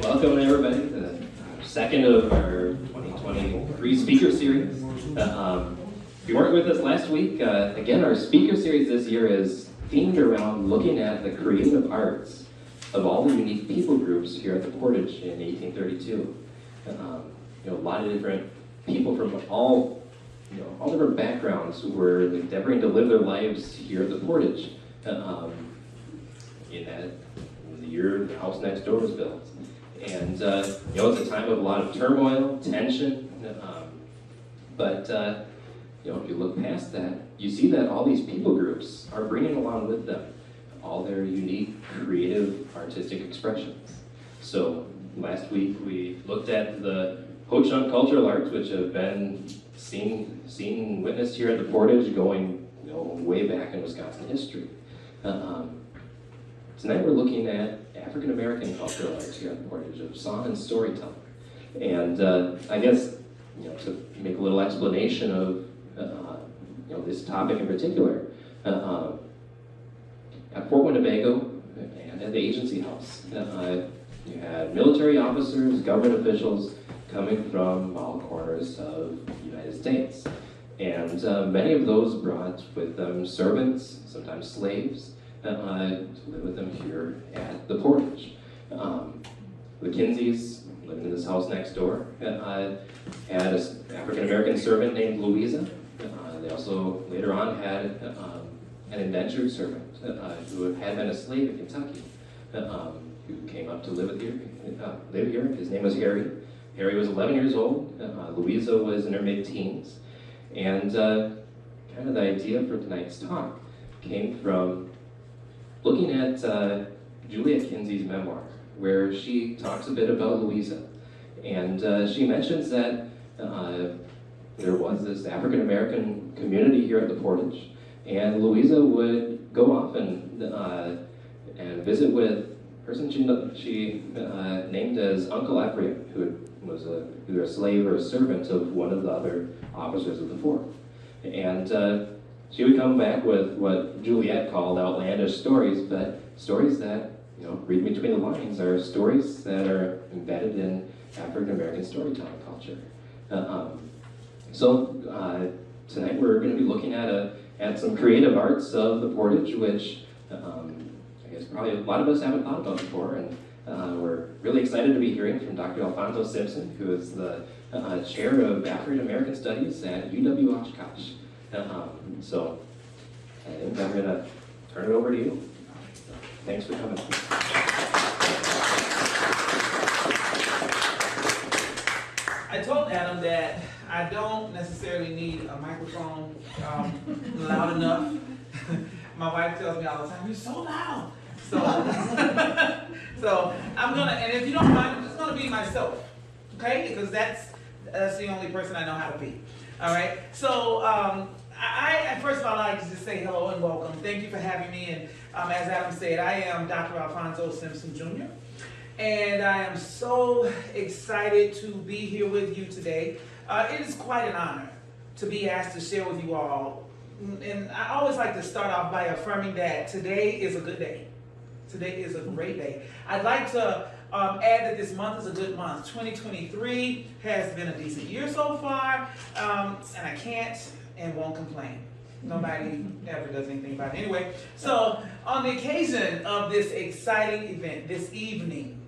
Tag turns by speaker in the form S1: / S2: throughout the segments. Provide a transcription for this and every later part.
S1: Welcome everybody to the second of our 2023 speaker series. If you weren't with us last week, again, our speaker series this year is themed around looking at the creative arts of all the unique people groups here at the Portage in 1832. A lot of different people from all different backgrounds who were endeavoring to live their lives here at the Portage in the year the house next door was built. And it's a time of a lot of turmoil, tension, but if you look past that, you see that all these people groups are bringing along with them all their unique, creative, artistic expressions. So last week we looked at the Ho-Chunk cultural arts, which have been seen and witnessed here at the Portage going way back in Wisconsin history. Tonight we're looking at African American cultural arts here at the Portage of song and storytelling. And I guess to make a little explanation of this topic in particular, at Fort Winnebago and at the agency house, you had military officers, government officials coming from all corners of the United States. And many of those brought with them servants, sometimes slaves, to live with them here at the Portage. The Kinseys, living in this house next door, had an African-American servant named Louisa. They also later on had an indentured servant who had been a slave in Kentucky, who came up to live here. His name was Harry. Harry was 11 years old. Louisa was in her mid-teens. And kind of the idea for tonight's talk came from looking at Juliet Kinsey's memoir, where she talks a bit about Louisa. And she mentions that there was this African-American community here at the Portage, and Louisa would go off and visit with a person she named as Uncle Ephraim, who was either a slave or a servant of one of the other officers of the fort. And she would come back with what Juliet called outlandish stories, but stories that, read between the lines, are stories that are embedded in African-American storytelling culture. So tonight we're going to be looking at some creative arts of the Portage, which I guess probably a lot of us haven't thought about before, and we're really excited to be hearing from Dr. Alphonso Simpson, who is the chair of African American Studies at UW-Oshkosh. So I think I'm going to turn it over to you. Thanks for coming.
S2: I told Adam that I don't necessarily need a microphone loud enough. My wife tells me all the time, "You're so loud." So, so I'm gonna, and if you don't mind, I'm just gonna be myself, okay? Because that's the only person I know how to be. All right. So I first of all, I'd like to just say hello and welcome. Thank you for having me. And as Adam said, I am Dr. Alphonso Simpson Jr. And I am so excited to be here with you today. It is quite an honor to be asked to share with you all. And I always like to start off by affirming that today is a good day. Today is a great day. I'd like to add that this month is a good month. 2023 has been a decent year so far, and I can't and won't complain. Nobody ever does anything about it. Anyway, so on the occasion of this exciting event this evening,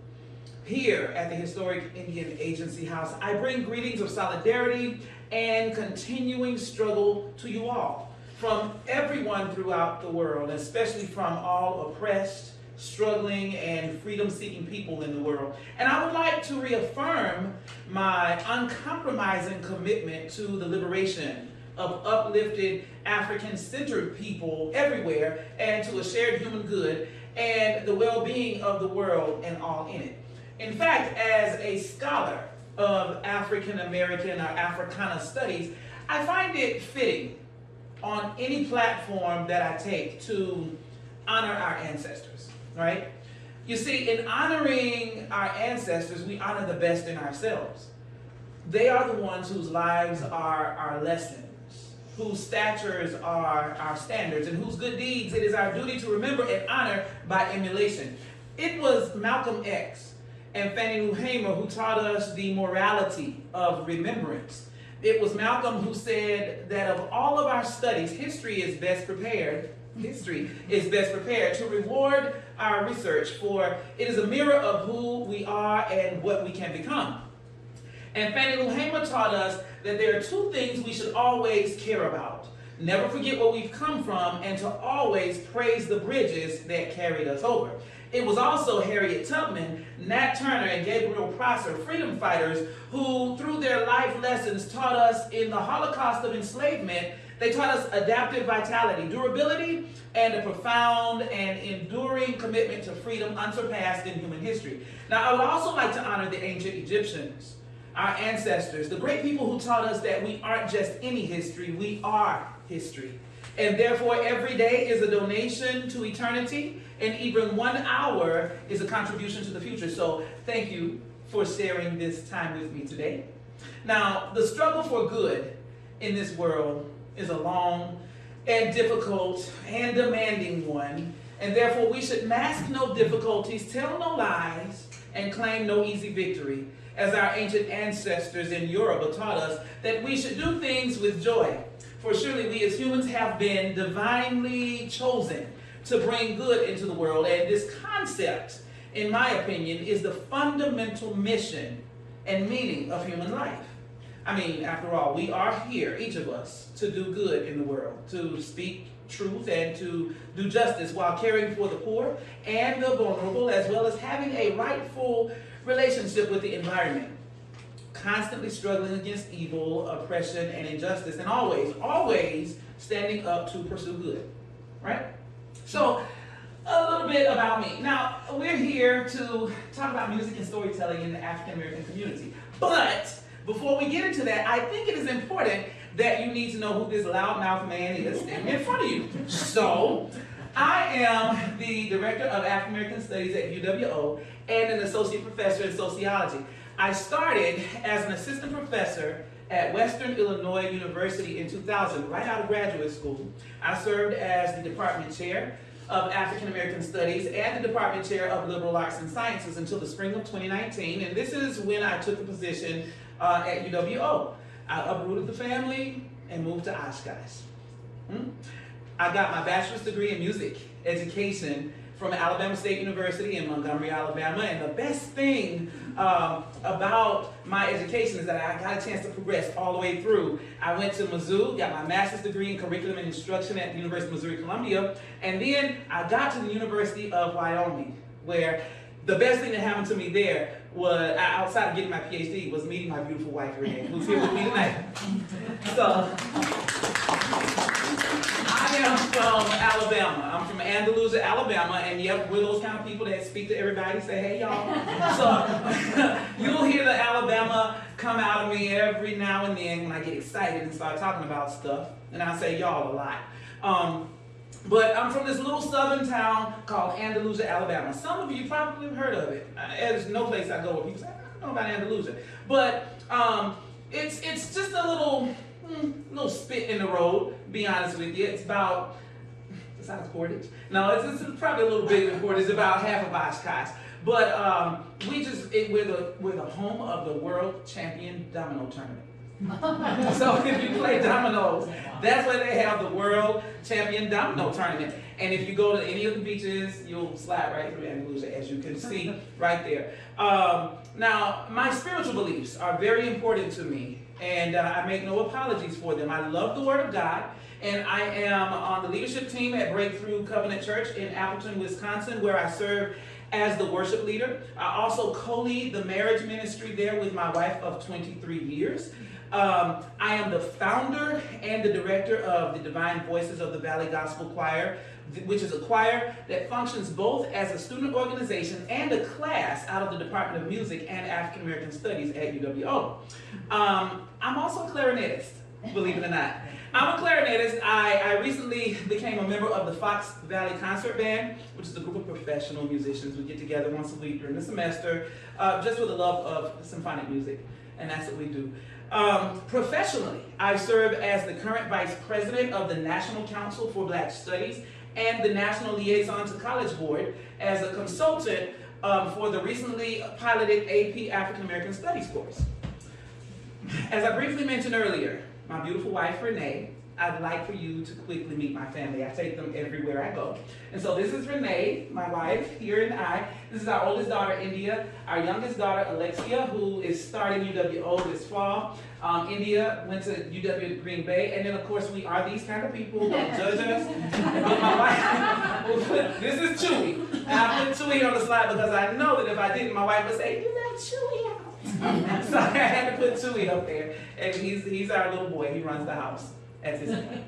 S2: here at the historic Indian Agency House, I bring greetings of solidarity and continuing struggle to you all, from everyone throughout the world, especially from all oppressed, struggling, and freedom-seeking people in the world. And I would like to reaffirm my uncompromising commitment to the liberation of uplifted African-centered people everywhere, and to a shared human good and the well-being of the world and all in it. In fact, as a scholar of African American or Africana studies, I find it fitting on any platform that I take to honor our ancestors, right? You see, in honoring our ancestors, we honor the best in ourselves. They are the ones whose lives are our lessons, whose statures are our standards, and whose good deeds it is our duty to remember and honor by emulation. It was Malcolm X and Fannie Lou Hamer who taught us the morality of remembrance. It was Malcolm who said that of all of our studies, history is best prepared to reward our research, for it is a mirror of who we are and what we can become. And Fannie Lou Hamer taught us that there are two things we should always care about. Never forget where we've come from, and to always praise the bridges that carried us over. It was also Harriet Tubman, Nat Turner, and Gabriel Prosser, freedom fighters, who through their life lessons taught us in the Holocaust of enslavement, they taught us adaptive vitality, durability, and a profound and enduring commitment to freedom unsurpassed in human history. Now, I would also like to honor the ancient Egyptians, our ancestors, the great people who taught us that we aren't just any history, we are history. And therefore, every day is a donation to eternity, and even 1 hour is a contribution to the future. So thank you for sharing this time with me today. Now, the struggle for good in this world is a long and difficult and demanding one, and therefore we should mask no difficulties, tell no lies, and claim no easy victory, as our ancient ancestors in Europe taught us that we should do things with joy. For surely we as humans have been divinely chosen to bring good into the world, and this concept, in my opinion, is the fundamental mission and meaning of human life. I mean, after all, we are here, each of us, to do good in the world, to speak truth and to do justice while caring for the poor and the vulnerable, as well as having a rightful relationship with the environment, constantly struggling against evil, oppression, and injustice, and always standing up to pursue good, right? So, a little bit about me. Now, we're here to talk about music and storytelling in the African American community, but before we get into that, I think it is important that you need to know who this loudmouth man is standing in front of you. So, I am the Director of African American Studies at UW-O and an Associate Professor in Sociology. I started as an assistant professor at Western Illinois University in 2000, right out of graduate school. I served as the department chair of African American Studies and the department chair of Liberal Arts and Sciences until the spring of 2019, and this is when I took the position at UW-O. I uprooted the family and moved to Oshkosh. I got my bachelor's degree in music education from Alabama State University in Montgomery, Alabama, and the best thing about my education is that I got a chance to progress all the way through. I went to Mizzou, got my master's degree in curriculum and instruction at the University of Missouri-Columbia, and then I got to the University of Wyoming, where the best thing that happened to me there was, outside of getting my PhD, was meeting my beautiful wife, Renee, who's here with me tonight. So, I am from Alabama. I'm from Andalusia, Alabama, and yep, we're those kind of people that speak to everybody, say, hey, y'all. So, you'll hear the Alabama come out of me every now and then when I get excited and start talking about stuff, and I say y'all a lot. But I'm from this little southern town called Andalusia, Alabama. Some of you probably have heard of it. There's no place I go where people say, I don't know about Andalusia. But it's just a little spit in the road, to be honest with you. It's about, besides Portage, no, it's probably a little bigger than Portage. It's about half of Oshkosh. But we're the home of the world champion domino tournament. So if you play dominoes, that's where they have the world champion domino tournament. And if you go to any of the beaches, you'll slide right through Andalusia, as you can see right there. Now, my spiritual beliefs are very important to me, and I make no apologies for them. I love the Word of God, and I am on the leadership team at Breakthrough Covenant Church in Appleton, Wisconsin, where I serve as the worship leader. I also co-lead the marriage ministry there with my wife of 23 years. I am the founder and the director of the Divine Voices of the Valley Gospel Choir, which is a choir that functions both as a student organization and a class out of the Department of Music and African American Studies at UW-O. I'm also a clarinetist, believe it or not. I'm a clarinetist. I recently became a member of the Fox Valley Concert Band, which is a group of professional musicians. We get together once a week during the semester, just for the love of symphonic music, and that's what we do. Professionally, I serve as the current vice president of the National Council for Black Studies and the National Liaison to College Board. As a consultant, for the recently piloted AP African American Studies course. As I briefly mentioned earlier, my beautiful wife, Renee, I'd like for you to quickly meet my family. I take them everywhere I go. And so this is Renee, my wife, here and I. This is our oldest daughter, India. Our youngest daughter, Alexia, who is starting UW-O this fall. India went to UW Green Bay. And then, of course, we are these kind of people. Don't judge us. But my wife, this is Chewy. And I put Chewy on the slide because I know that if I didn't, my wife would say, you left Chewy out. So I had to put Chewy up there. And he's our little boy. He runs the house. As his name.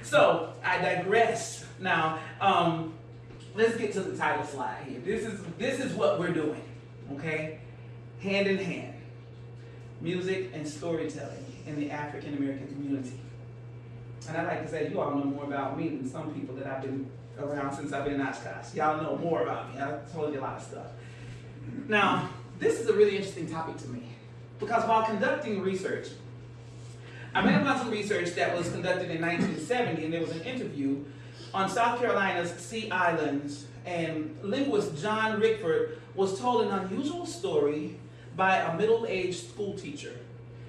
S2: So I digress. Now, let's get to the title slide here. This is what we're doing, okay? Hand in hand, music and storytelling in the African American community. And I like to say, you all know more about me than some people that I've been around since I've been in Oshkosh. Y'all know more about me. I told you a lot of stuff. Now, this is a really interesting topic to me because while conducting research, I ran upon some research that was conducted in 1970, and there was an interview on South Carolina's Sea Islands, and linguist John Rickford was told an unusual story by a middle-aged school teacher.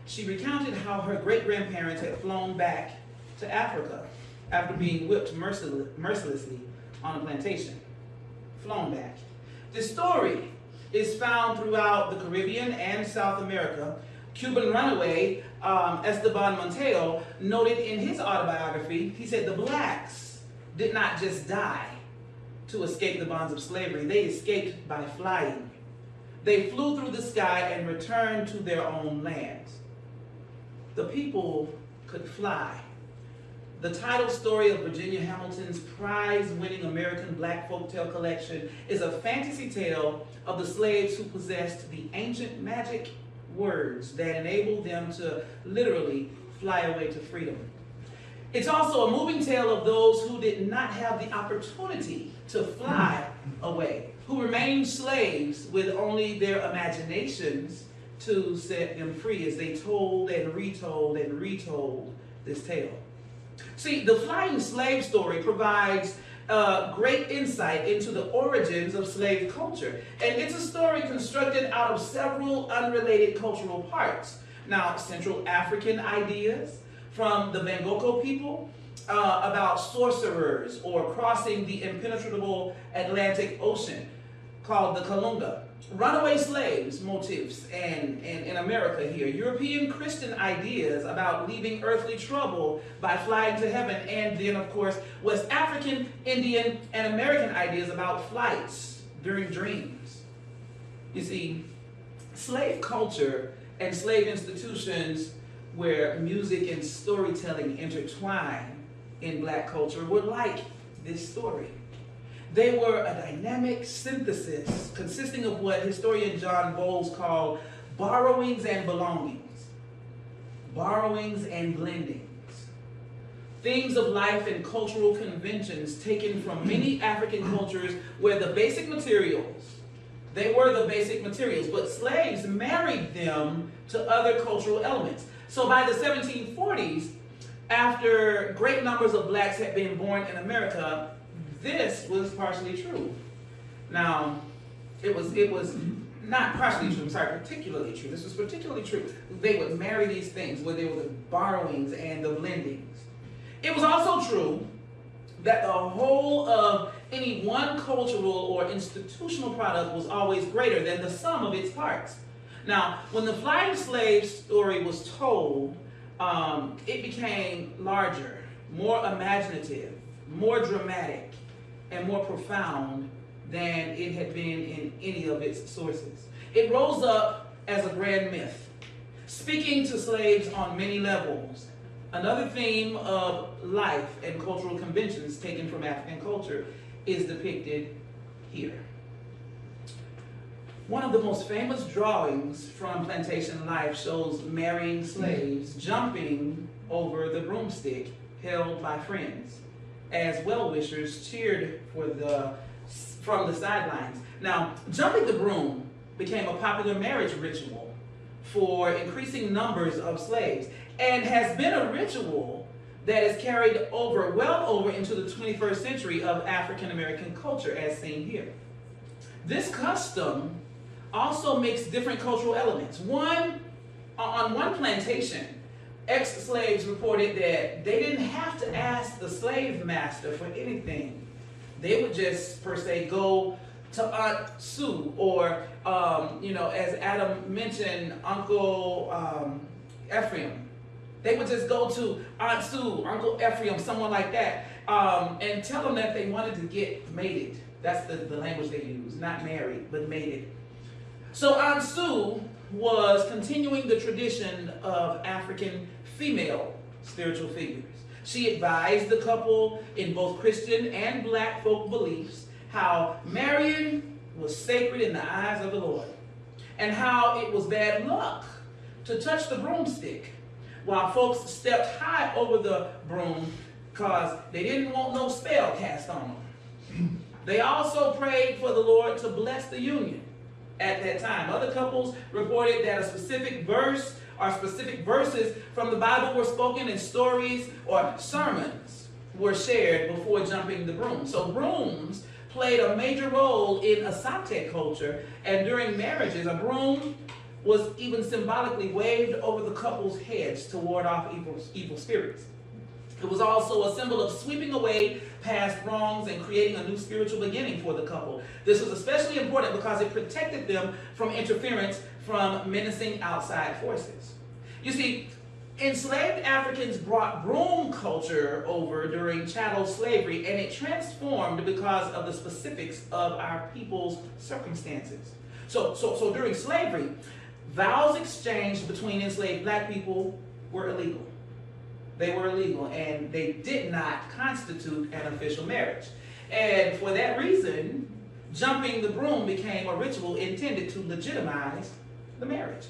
S2: She recounted how her great-grandparents had flown back to Africa after being whipped mercilessly on a plantation. Flown back. The story is found throughout the Caribbean and South America. Cuban runaway Esteban Monteo noted in his autobiography, he said the blacks did not just die to escape the bonds of slavery, they escaped by flying. They flew through the sky and returned to their own lands. The people could fly. The title story of Virginia Hamilton's prize-winning American Black folktale collection is a fantasy tale of the slaves who possessed the ancient magic words that enabled them to literally fly away to freedom. It's also a moving tale of those who did not have the opportunity to fly away, who remained slaves with only their imaginations to set them free as they told and retold this tale. See, the flying slave story provides great insight into the origins of slave culture. And it's a story constructed out of several unrelated cultural parts. Now, Central African ideas from the Bangoko people about sorcerers or crossing the impenetrable Atlantic Ocean called the Kalunga. Runaway slaves motifs and in America here. European Christian ideas about leaving earthly trouble by flying to heaven. And then, of course, West African, Indian, and American ideas about flights during dreams. You see, slave culture and slave institutions where music and storytelling intertwine in Black culture were like this story. They were a dynamic synthesis consisting of what historian John Bowles called borrowings and belongings, borrowings and blendings, themes of life and cultural conventions taken from many African cultures where the basic materials, they were the basic materials, but slaves married them to other cultural elements. So by the 1740s, after great numbers of blacks had been born in America, this was partially true. Now, it was not partially true, particularly true. This was particularly true. They would marry these things where there were the borrowings and the blendings. It was also true that the whole of any one cultural or institutional product was always greater than the sum of its parts. Now, when the flying slave story was told, it became larger, more imaginative, more dramatic, and more profound than it had been in any of its sources. It rose up as a grand myth, speaking to slaves on many levels. Another theme of life and cultural conventions taken from African culture is depicted here. One of the most famous drawings from plantation life shows marrying slaves jumping over the broomstick held by friends, as well-wishers cheered from the sidelines. Now, jumping the broom became a popular marriage ritual for increasing numbers of slaves and has been a ritual that is carried well over into the 21st century of African American culture as seen here. This custom also mixed different cultural elements. On one plantation, ex-slaves reported that they didn't have to ask the slave master for anything. They would just, per se, go to Aunt Sue, or, as Adam mentioned, Uncle Ephraim. They would just go to Aunt Sue, Uncle Ephraim, someone like that, and tell them that they wanted to get mated. That's the language they use, not married, but mated. So Aunt Sue was continuing the tradition of African female spiritual figures. She advised the couple in both Christian and black folk beliefs how marrying was sacred in the eyes of the Lord, and how it was bad luck to touch the broomstick while folks stepped high over the broom because they didn't want no spell cast on them. They also prayed for the Lord to bless the union at that time. Other couples reported that a specific verse or specific verses from the Bible were spoken, and stories or sermons were shared before jumping the broom. So brooms played a major role in Asante culture, and during marriages, a broom was even symbolically waved over the couple's heads to ward off evil spirits. It was also a symbol of sweeping away past wrongs and creating a new spiritual beginning for the couple. This was especially important because it protected them from interference from menacing outside forces. You see, enslaved Africans brought broom culture over during chattel slavery, and it transformed because of the specifics of our people's circumstances. So during slavery, vows exchanged between enslaved black people were illegal. They were illegal, and they did not constitute an official marriage. And for that reason, jumping the broom became a ritual intended to legitimize the marriage.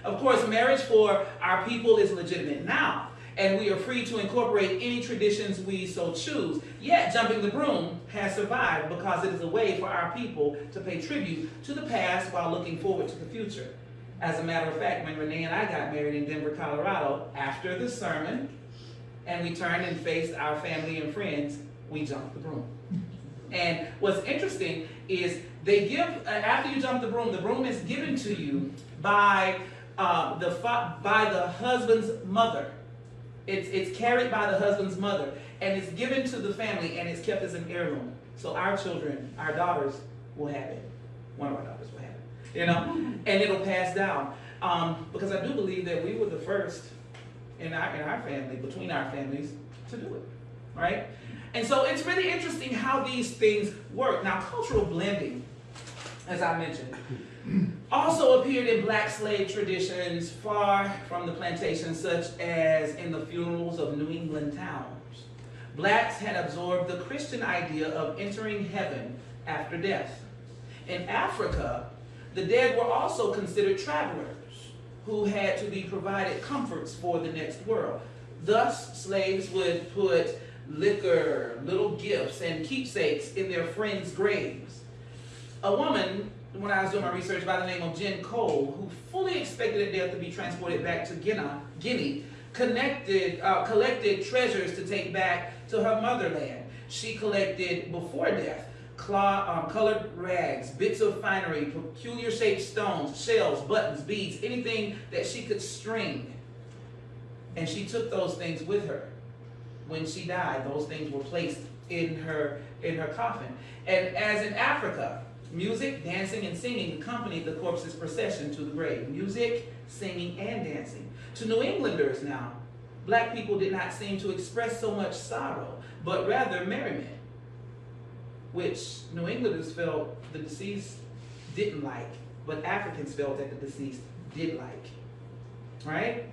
S2: Of course, marriage for our people is legitimate now, and we are free to incorporate any traditions we so choose. Yet, jumping the broom has survived because it is a way for our people to pay tribute to the past while looking forward to the future. As a matter of fact, when Renee and I got married in Denver, Colorado, after the sermon, and we turned and faced our family and friends, we jumped the broom. And what's interesting is they give, after you jump the broom is given to you by the husband's mother. It's carried by the husband's mother, and it's given to the family, and it's kept as an heirloom. So our children, our daughters, will have it. One of our daughters will have it, and it'll pass down. Because I do believe that we were the first in our family, between our families, to do it, right? And so it's really interesting how these things work. Now, cultural blending, as I mentioned, also appeared in black slave traditions far from the plantations, such as in the funerals of New England towns. Blacks had absorbed the Christian idea of entering heaven after death. In Africa, the dead were also considered travelers who had to be provided comforts for the next world. Thus, slaves would put liquor, little gifts, and keepsakes in their friends' graves. A woman, when I was doing my research, by the name of Jen Cole, who fully expected at death to be transported back to Guinea, collected treasures to take back to her motherland. She collected, before death, colored rags, bits of finery, peculiar shaped stones, shells, buttons, beads, anything that she could string. And she took those things with her. When she died, those things were placed in her coffin. And as in Africa, music, dancing, and singing accompanied the corpse's procession to the grave. Music, singing, and dancing. To New Englanders now, black people did not seem to express so much sorrow, but rather merriment, which New Englanders felt the deceased didn't like, but Africans felt that the deceased did like, right?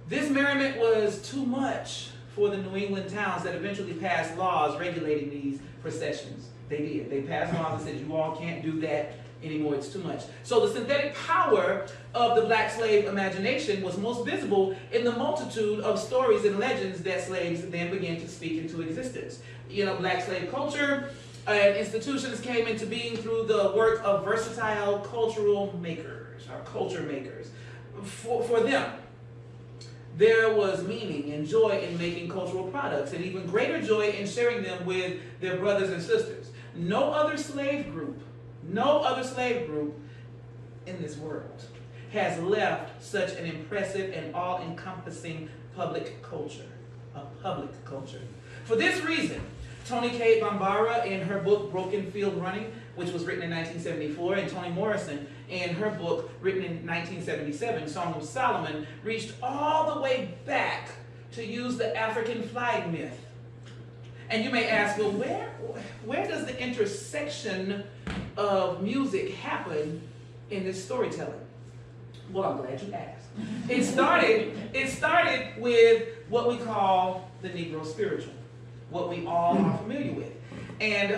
S2: This merriment was too much for the New England towns that eventually passed laws regulating these processions. They did. They passed laws and said, you all can't do that anymore, it's too much. So the synthetic power of the black slave imagination was most visible in the multitude of stories and legends that slaves then began to speak into existence. Black slave culture and institutions came into being through the work of versatile cultural makers, or culture makers. For them, there was meaning and joy in making cultural products, and even greater joy in sharing them with their brothers and sisters. No other slave group No other slave group in this world has left such an impressive and all-encompassing public culture. A public culture. For this reason, Toni Cade Bambara in her book Broken Field Running, which was written in 1974, and Toni Morrison in her book written in 1977, Song of Solomon, reached all the way back to use the African flag myth. And you may ask, well, where does the intersection of music happen in this storytelling? Well, I'm glad you asked. It started with what we call the Negro spiritual, what we all are familiar with. And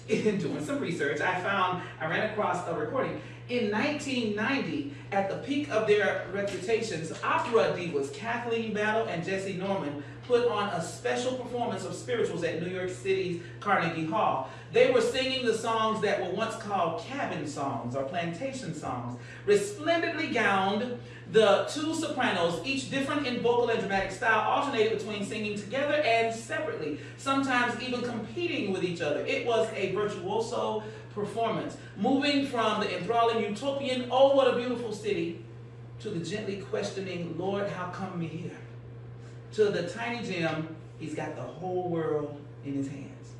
S2: in doing some research, I ran across a recording. In 1990, at the peak of their reputations, opera divas Kathleen Battle and Jessie Norman put on a special performance of spirituals at New York City's Carnegie Hall. They were singing the songs that were once called cabin songs or plantation songs. Resplendently gowned, the two sopranos, each different in vocal and dramatic style, alternated between singing together and separately, sometimes even competing with each other. It was a virtuoso performance, moving from the enthralling utopian, "Oh, what a beautiful city," to the gently questioning, "Lord, how come me here?" to the tiny gem, "He's got the whole world in his hands."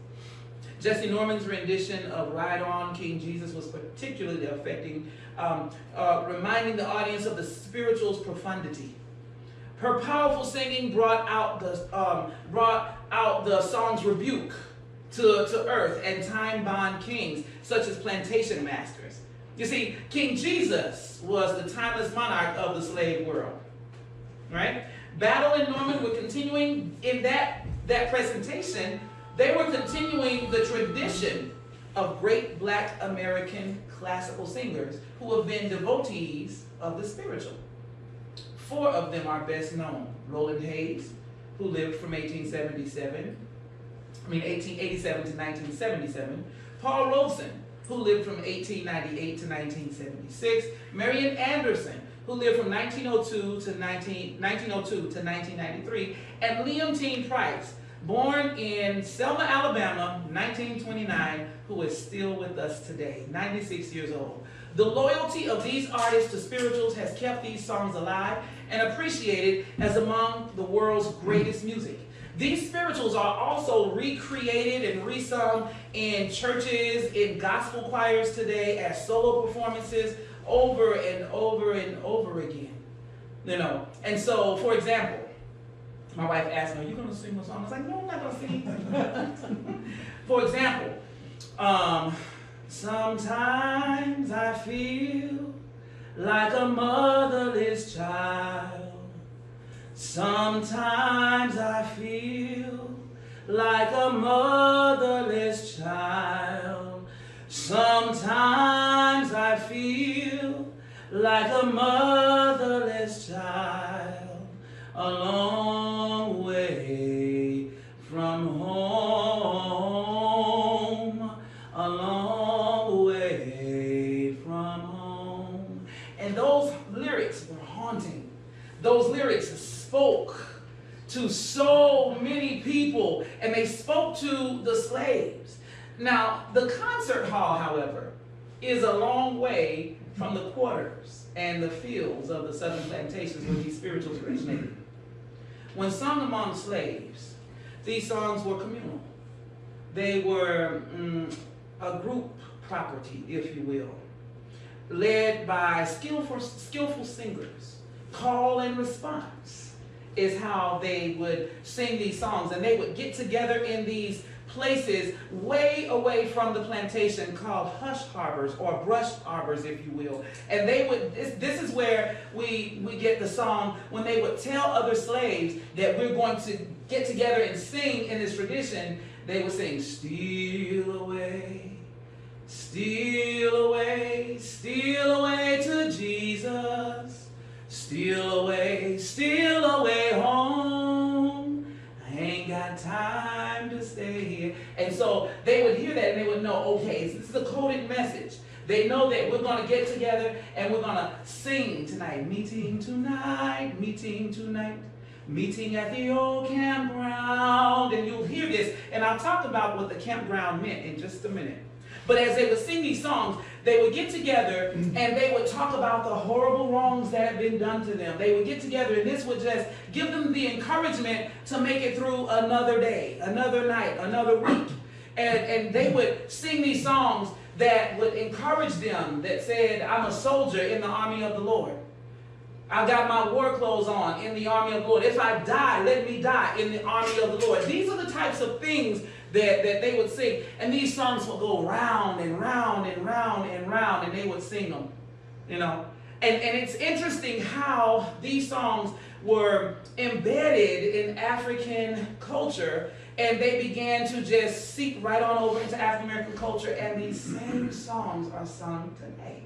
S2: Jessie Norman's rendition of "Ride On, King Jesus" was particularly affecting, reminding the audience of the spiritual's profundity. Her powerful singing brought out the song's rebuke to earth and time-bound kings, such as plantation masters. You see, King Jesus was the timeless monarch of the slave world, right? Battle and Norman were continuing in that presentation. They were continuing the tradition of great Black American classical singers who have been devotees of the spiritual. Four of them are best known. Roland Hayes, who lived from 1887 to 1977. Paul Robeson, who lived from 1898 to 1976. Marian Anderson, who lived from 1902 to 1993. And Leontine Price, born in Selma, Alabama, 1929, who is still with us today, 96 years old. The loyalty of these artists to spirituals has kept these songs alive and appreciated as among the world's greatest music. These spirituals are also recreated and resung in churches, in gospel choirs today as solo performances over and over and over again. You know, and so, for example, my wife asked me, "Are you going to sing a song?" I was like, "No, I'm not going to sing." For example, sometimes I feel like a motherless child. Sometimes I feel like a motherless child. Sometimes I feel like a motherless child, a long way from home, a long way from home. And those lyrics were haunting. Those lyrics spoke to so many people, and they spoke to the slaves. Now, the concert hall, however, is a long way from the quarters and the fields of the southern plantations where these spirituals originated. When sung among slaves, these songs were communal. They were a group property, if you will, led by skillful singers. Call and response is how they would sing these songs, and they would get together in these places way away from the plantation called hush harbors or brush harbors, if you will. And they would, this is where we get the song when they would tell other slaves that we're going to get together and sing in this tradition. They would sing, "Steal away, steal away, steal away to Jesus. Steal away home. I ain't got time to stay here." And so they would hear that and they would know, okay, this is a coded message. They know that we're going to get together and we're going to sing tonight. Meeting tonight, meeting tonight, meeting at the old campground. And you'll hear this, and I'll talk about what the campground meant in just a minute. But as they would sing these songs, they would get together and they would talk about the horrible wrongs that had been done to them. They would get together and this would just give them the encouragement to make it through another day, another night, another week. And they would sing these songs that would encourage them, that said, I'm a soldier in the army of the Lord. I got my war clothes on in the army of the Lord. If I die, let me die in the army of the Lord. These are the types of things that they would sing. And these songs would go round and round and round and round, and they would sing them, you know. And it's interesting how these songs were embedded in African culture, and they began to just seep right on over into African American culture, and these same songs are sung today.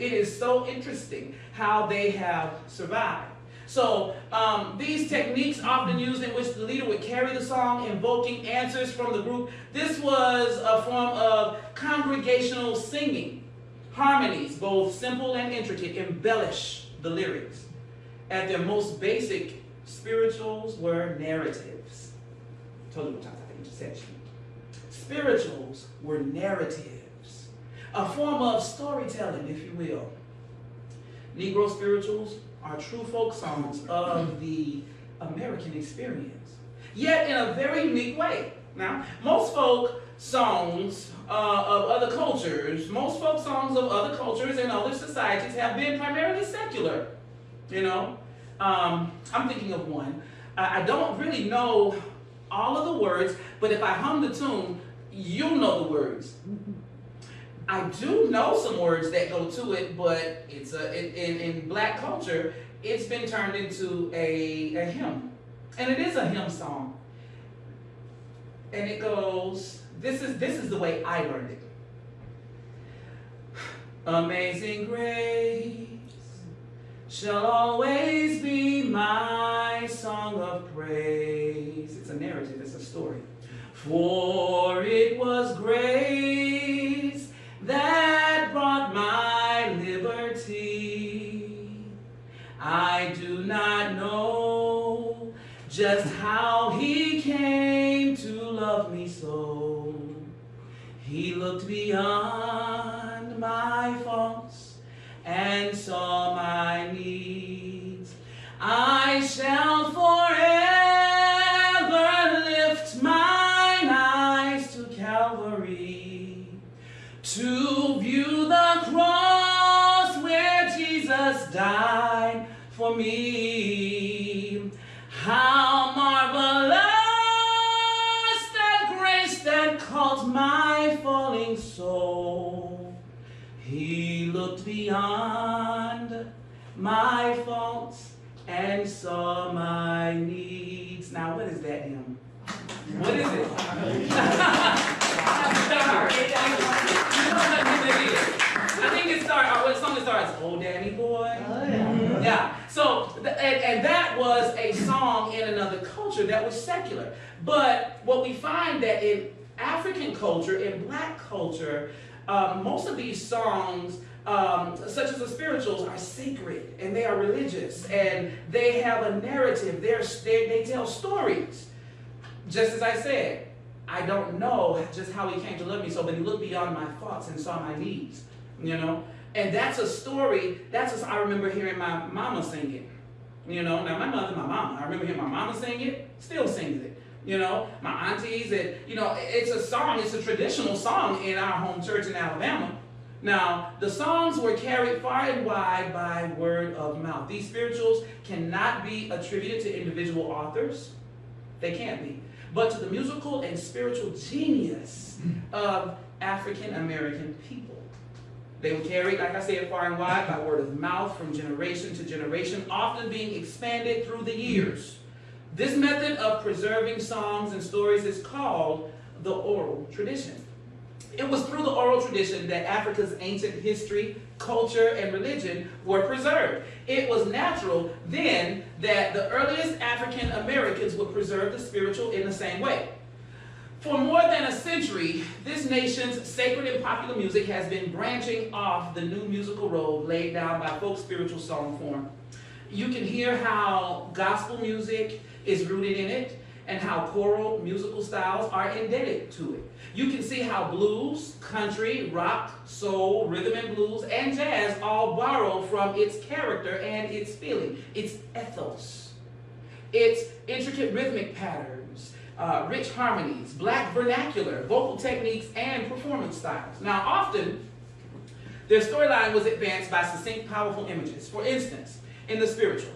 S2: It is so interesting how they have survived. So these techniques often used in which the leader would carry the song, invoking answers from the group. This was a form of congregational singing. Harmonies, both simple and intricate, embellish the lyrics. At their most basic, spirituals were narratives. Told you what time I intersection. Spirituals were narratives, a form of storytelling, if you will. Negro spirituals are true folk songs of the American experience, yet in a very unique way. Now, most folk songs of other cultures and other societies have been primarily secular. You know, I'm thinking of one. I don't really know all of the words, but if I hum the tune, you'll know the words. I do know some words that go to it, but it's in black culture, it's been turned into a hymn. And it is a hymn song. And it goes, this is the way I learned it. Amazing grace shall always be my song of praise. It's a narrative, it's a story. For it was grace that brought my liberty. I do not know just how he came to love me so. He looked beyond my faults and saw my needs. I shall forever lift mine eyes to Calvary, to view the cross where Jesus died for me. How marvelous that grace that caught my falling soul. He looked beyond my faults and saw my needs. Now, what is that hymn? What is it? I think it starts, what song it starts? Oh, Danny boy. Oh, yeah. Yeah. So, and that was a song in another culture that was secular. But what we find that in African culture, in black culture, most of these songs, such as the spirituals, are sacred and they are religious and they have a narrative. They tell stories. Just as I said, I don't know just how he came to love me so, but he looked beyond my thoughts and saw my needs, you know? And that's a story, I remember hearing my mama sing it, you know? Now, my mother, my mama, I remember hearing my mama sing it, still sings it, you know? My aunties, and, you know, it's a song, it's a traditional song in our home church in Alabama. Now, the songs were carried far and wide by word of mouth. These spirituals cannot be attributed to individual authors. They can't be. But to the musical and spiritual genius of African American people. They were carried, like I said, far and wide by word of mouth from generation to generation, often being expanded through the years. This method of preserving songs and stories is called the oral tradition. It was through the oral tradition that Africa's ancient history, culture, and religion were preserved. It was natural then that the earliest African Americans would preserve the spiritual in the same way. For more than a century, this nation's sacred and popular music has been branching off the new musical road laid down by folk spiritual song form. You can hear how gospel music is rooted in it, and how choral musical styles are indebted to it. You can see how blues, country, rock, soul, rhythm and blues, and jazz all borrow from its character and its feeling, its ethos, its intricate rhythmic patterns, rich harmonies, black vernacular, vocal techniques, and performance styles. Now, often, their storyline was advanced by succinct, powerful images. For instance, in the spiritual,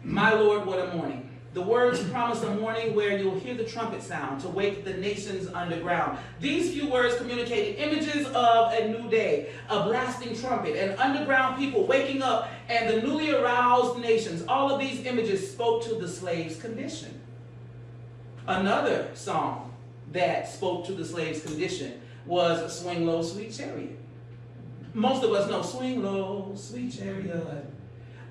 S2: "My Lord, what a morning." The words promise a morning where you'll hear the trumpet sound to wake the nations underground. These few words communicated images of a new day, a blasting trumpet, and underground people waking up, and the newly aroused nations. All of these images spoke to the slave's condition. Another song that spoke to the slave's condition was "Swing Low, Sweet Chariot." Most of us know "Swing Low, Sweet Chariot."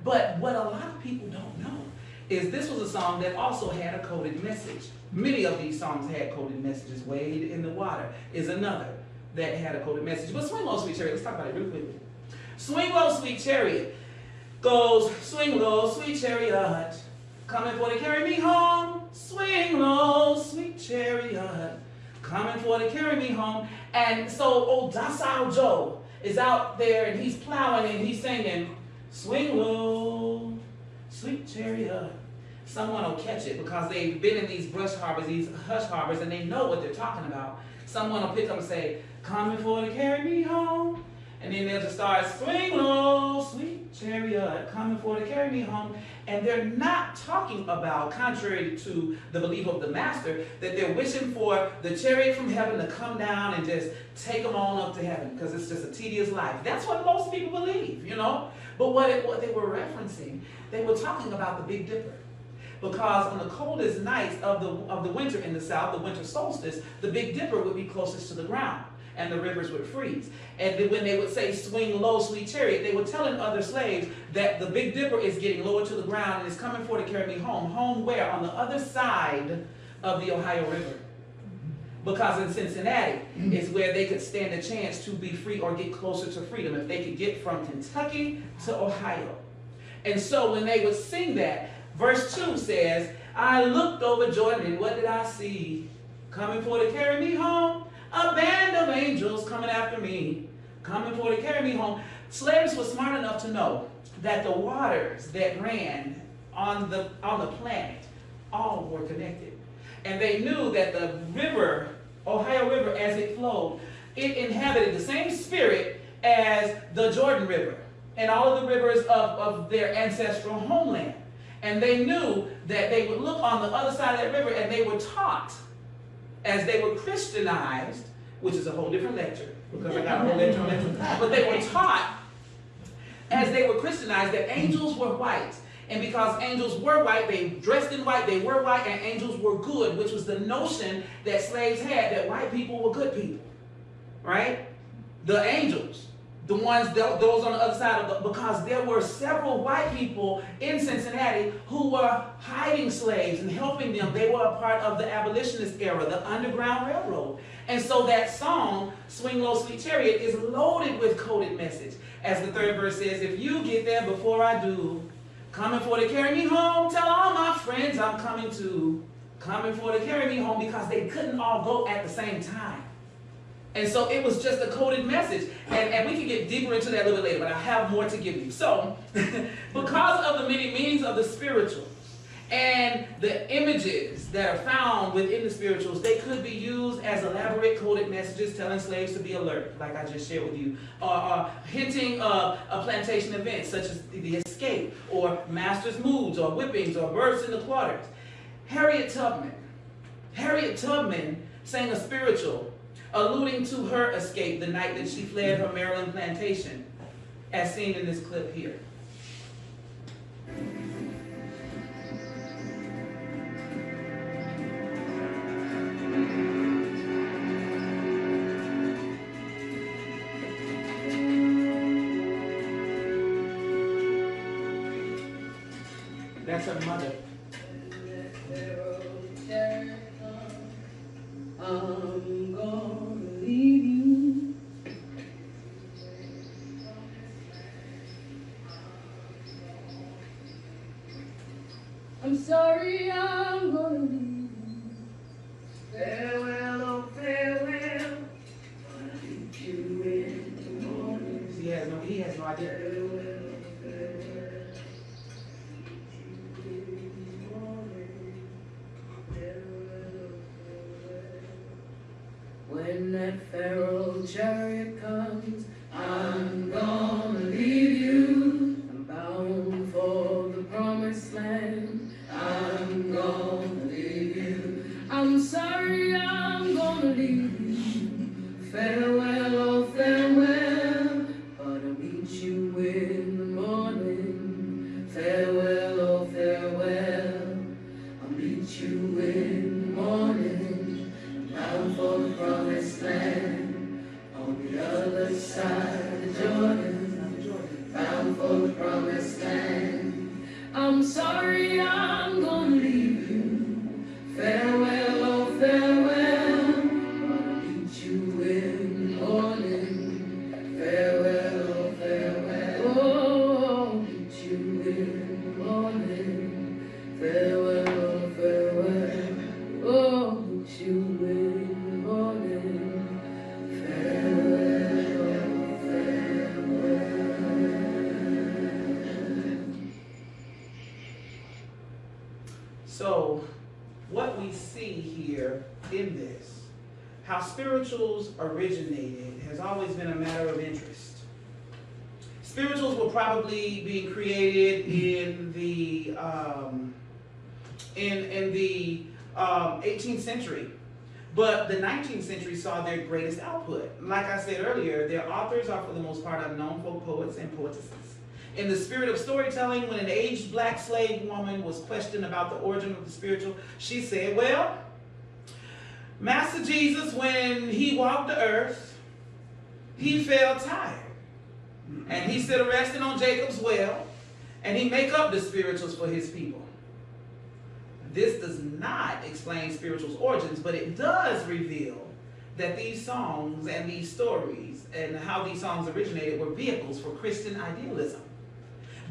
S2: But what a lot of people don't know is this was a song that also had a coded message. Many of these songs had coded messages. "Wade in the Water" is another that had a coded message. But "Swing Low, Sweet Chariot," let's talk about it real quickly. "Swing Low, Sweet Chariot" goes, "Swing low, sweet chariot, coming for to carry me home. Swing low, sweet chariot, coming for to carry me home." And so old docile Joe is out there and he's plowing and he's singing, "Swing low, sweet chariot." Someone will catch it because they've been in these brush harbors, these hush harbors, and they know what they're talking about. Someone will pick up and say, "Coming for to carry me home." And then they'll just start, "Swing low, sweet chariot, coming for to carry me home." And they're not talking about, contrary to the belief of the master, that they're wishing for the chariot from heaven to come down and just take them on up to heaven because it's just a tedious life. That's what most people believe, you know. But what they were referencing, they were talking about the Big Dipper. Because on the coldest nights of the winter in the South, the winter solstice, the Big Dipper would be closest to the ground, and the rivers would freeze. And then when they would say, "Swing low, sweet chariot," they were telling other slaves that the Big Dipper is getting lower to the ground and is coming for to carry me home. Home where? On the other side of the Ohio River. Because in Cincinnati is where they could stand a chance to be free or get closer to freedom if they could get from Kentucky to Ohio. And so when they would sing that, verse 2 says, "I looked over Jordan and what did I see? Coming for to carry me home. A band of angels coming after me. Coming for to carry me home." Slaves were smart enough to know that the waters that ran on the planet all were connected. And they knew that the river, Ohio River, as it flowed, it inhabited the same spirit as the Jordan River and all of the rivers of their ancestral homeland. And they knew that they would look on the other side of that river, and they were taught as they were Christianized, which is a whole different lecture, because I got a whole lecture on that. But they were taught as they were Christianized that angels were white. And because angels were white, they dressed in white, they were white, and angels were good, which was the notion that slaves had, that white people were good people, right? The angels, the ones, those on the other side of because there were several white people in Cincinnati who were hiding slaves and helping them. They were a part of the abolitionist era, the Underground Railroad. And so that song, "Swing Low, Sweet Chariot," is loaded with coded message. As the third verse says, "If you get there before I do, coming for to carry me home, tell all my friends I'm coming too. Coming for to carry me home," because they couldn't all go at the same time. And so it was just a coded message. And we can get deeper into that a little bit later, but I have more to give you. So, because of the many meanings of the spirituals and the images that are found within the spirituals, they could be used as elaborate coded messages telling slaves to be alert, like I just shared with you, or hinting of a plantation event, such as the escape, or master's moods, or whippings, or births in the quarters. Harriet Tubman sang a spiritual alluding to her escape the night that she fled her Maryland plantation, as seen in this clip here. That's her mother.
S3: I'm gonna leave you. I'm sorry, I'm gonna leave you.
S2: identity.
S3: When that Pharaoh chariot comes, I'm gonna leave you. I'm bound for the promised land. I'm gonna leave you. I'm sorry, I'm gonna leave you. Farewell, oh farewell. But I'll meet you in the morning. Farewell, oh farewell. I'll meet you in the morning. Bound for the promised land, on the other side of Jordan, bound for the promised land. I'm sorry, I'm gonna leave you. Farewell, oh farewell, but I'll meet you in the morning. Farewell, oh farewell, oh, I'll meet you in the morning. Farewell, oh farewell, oh, I'll meet you in the morning.
S2: So, what we see here in this, how spirituals originated, has always been a matter of interest. Spirituals were probably being created in the 18th century, but the 19th century saw their greatest output. Like I said earlier, their authors are for the most part unknown folk poets and poetesses. In the spirit of storytelling, when an aged black slave woman was questioned about the origin of the spiritual, she said, well, Master Jesus, when he walked the earth, he felt tired. And he stood resting on Jacob's well, and he make up the spirituals for his people. This does not explain spirituals' origins, but it does reveal that these songs and these stories and how these songs originated were vehicles for Christian idealism.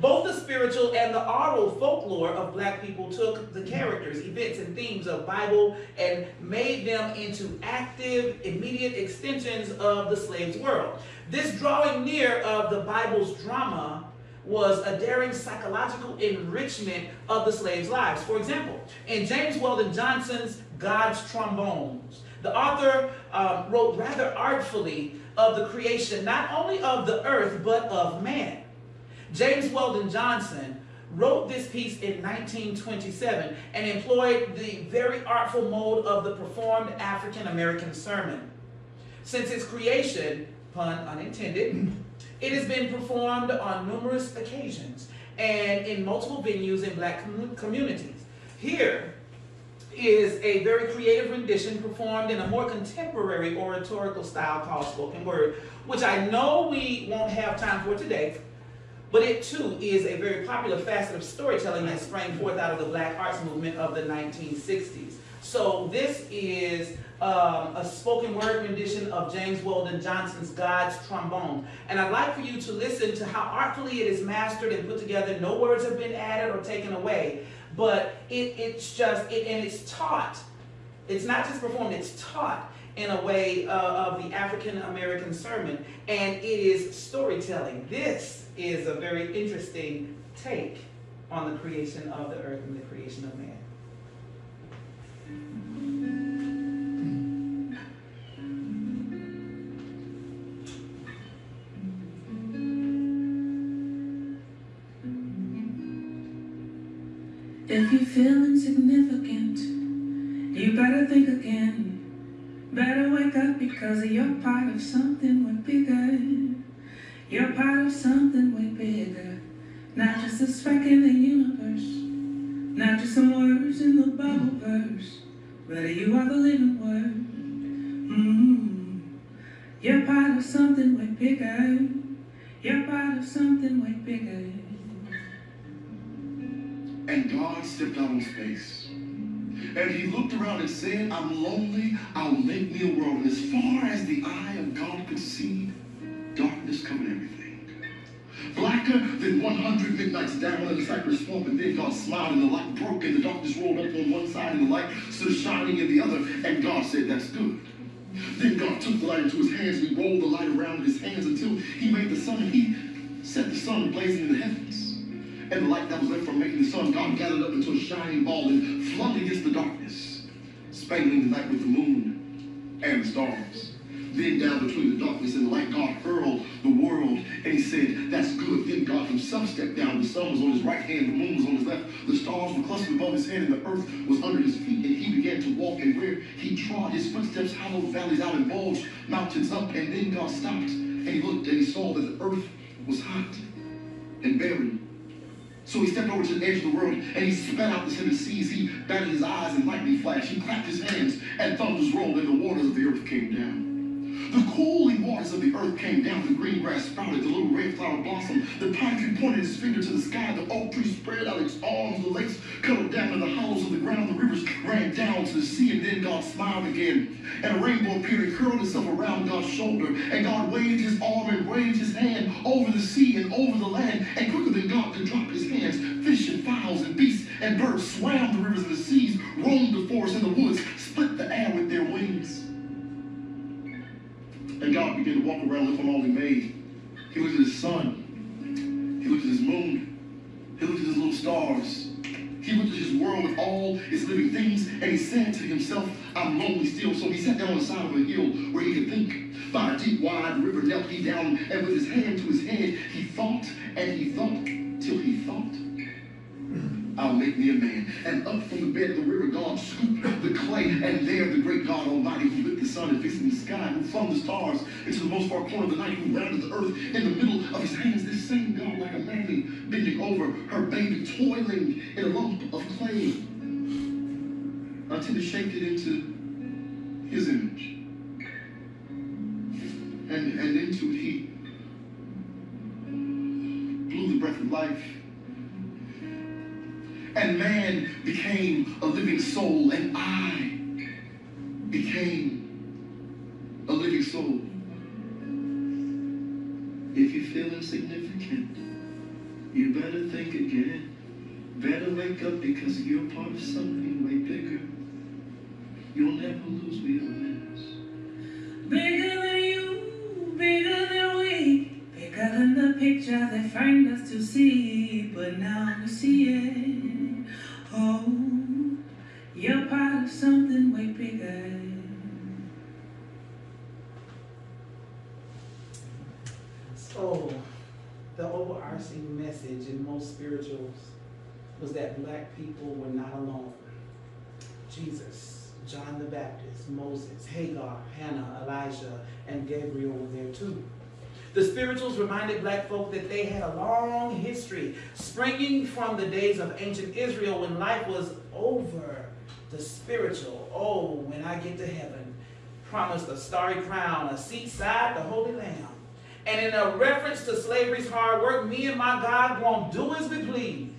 S2: Both the spiritual and the oral folklore of black people took the characters, events, and themes of Bible and made them into active, immediate extensions of the slave's world. This drawing near of the Bible's drama was a daring psychological enrichment of the slaves' lives. For example, in James Weldon Johnson's God's Trombones, the author wrote rather artfully of the creation, not only of the earth, but of man. James Weldon Johnson wrote this piece in 1927 and employed the very artful mode of the performed African-American sermon. Since its creation, pun unintended, it has been performed on numerous occasions and in multiple venues in black communities. Here is a very creative rendition performed in a more contemporary oratorical style called spoken word, which I know we won't have time for today, but it too is a very popular facet of storytelling that sprang forth out of the black arts movement of the 1960s. So this is a spoken word rendition of James Weldon Johnson's God's Trombone. And I'd like for you to listen to how artfully it is mastered and put together. No words have been added or taken away, but it's taught. It's not just performed, it's taught in a way of the African-American sermon, and it is storytelling. This is a very interesting take on the creation of the earth and the creation of man.
S3: If you feel insignificant, you better think again. Better wake up because you're part of something way bigger. You're part of something way bigger. Not just a speck in the universe, not just some words in the Bible verse, but you are the living word. You're part of something way bigger. You're part of something way bigger.
S4: And God stepped out on space. And he looked around and said, I'm lonely, I'll make me a world. And as far as the eye of God could see, darkness covered everything. Blacker than 100 midnights down in the cypress swamp, and then God smiled and the light broke and the darkness rolled up on one side and the light stood shining in the other, and God said, that's good. Then God took the light into his hands and he rolled the light around in his hands until he made the sun, and he set the sun blazing in the heavens. And the light that was left from making the sun, God gathered up into a shining ball and flung against the darkness, spangling the night with the moon and the stars. Then down between the darkness and the light, God hurled the world, and he said, that's good. Then God himself stepped down. The sun was on his right hand, the moon was on his left, the stars were clustered above his head, and the earth was under his feet, and he began to walk, and where he trod, his footsteps hollowed valleys out and bulged mountains up. And then God stopped, and he looked, and he saw that the earth was hot and barren. So he stepped over to the edge of the world, and he spat out the seven seas. He batted his eyes, and lightning flashed. He clapped his hands, and thunders rolled, and the waters of the earth came down. The cooling waters of the earth came down. The green grass sprouted. The little red flower blossomed. The pine tree pointed his finger to the sky. The oak tree spread out its arms. The lakes cuddled down in the hollows of the ground. The rivers ran down to the sea. And then God smiled again, and a rainbow appeared and curled itself around God's shoulder. And God waved his arm and waved his hand over the sea and over the land. And quicker than God could drop his hands, fish and fowls and beasts and birds swam the rivers and the seas, roamed the forests and the woods, split the air with their wings. And God began to walk around looking on all he made. He looked at his sun. He looked at his moon. He looked at his little stars. He looked at his world with all its living things, and he said to himself, I'm lonely still. So he sat down on the side of a hill where he could think. By a deep, wide river knelt he down, and with his hand to his head, he thought, and he thought, till he thought, I'll make me a man. And up from the bed of the river, God scooped the clay, and there the great God Almighty, who lit the sun and fixed in the sky, who flung the stars into the most far corner of the night, who rounded the earth in the middle of his hands, this same God, like a mammy bending over her baby, toiling in a lump of clay, until he shaped it into his image. And into it he blew the breath of life. And man became a living soul, and I became a living soul. If you feel insignificant, you better think again. Better wake up, because you're part of something way bigger. You'll never lose realness.
S3: Bigger than you, bigger than we, bigger than the picture they framed us to see. But now we see it. Oh, you're part of something way bigger.
S2: So, the overarching message in most spirituals was that black people were not alone. Jesus, John the Baptist, Moses, Hagar, Hannah, Elijah, and Gabriel were there too. The spirituals reminded black folk that they had a long history, springing from the days of ancient Israel when life was over. The spiritual, oh, when I get to heaven, promised a starry crown, a seat side the Holy Lamb. And in a reference to slavery's hard work, me and my God won't do as we please.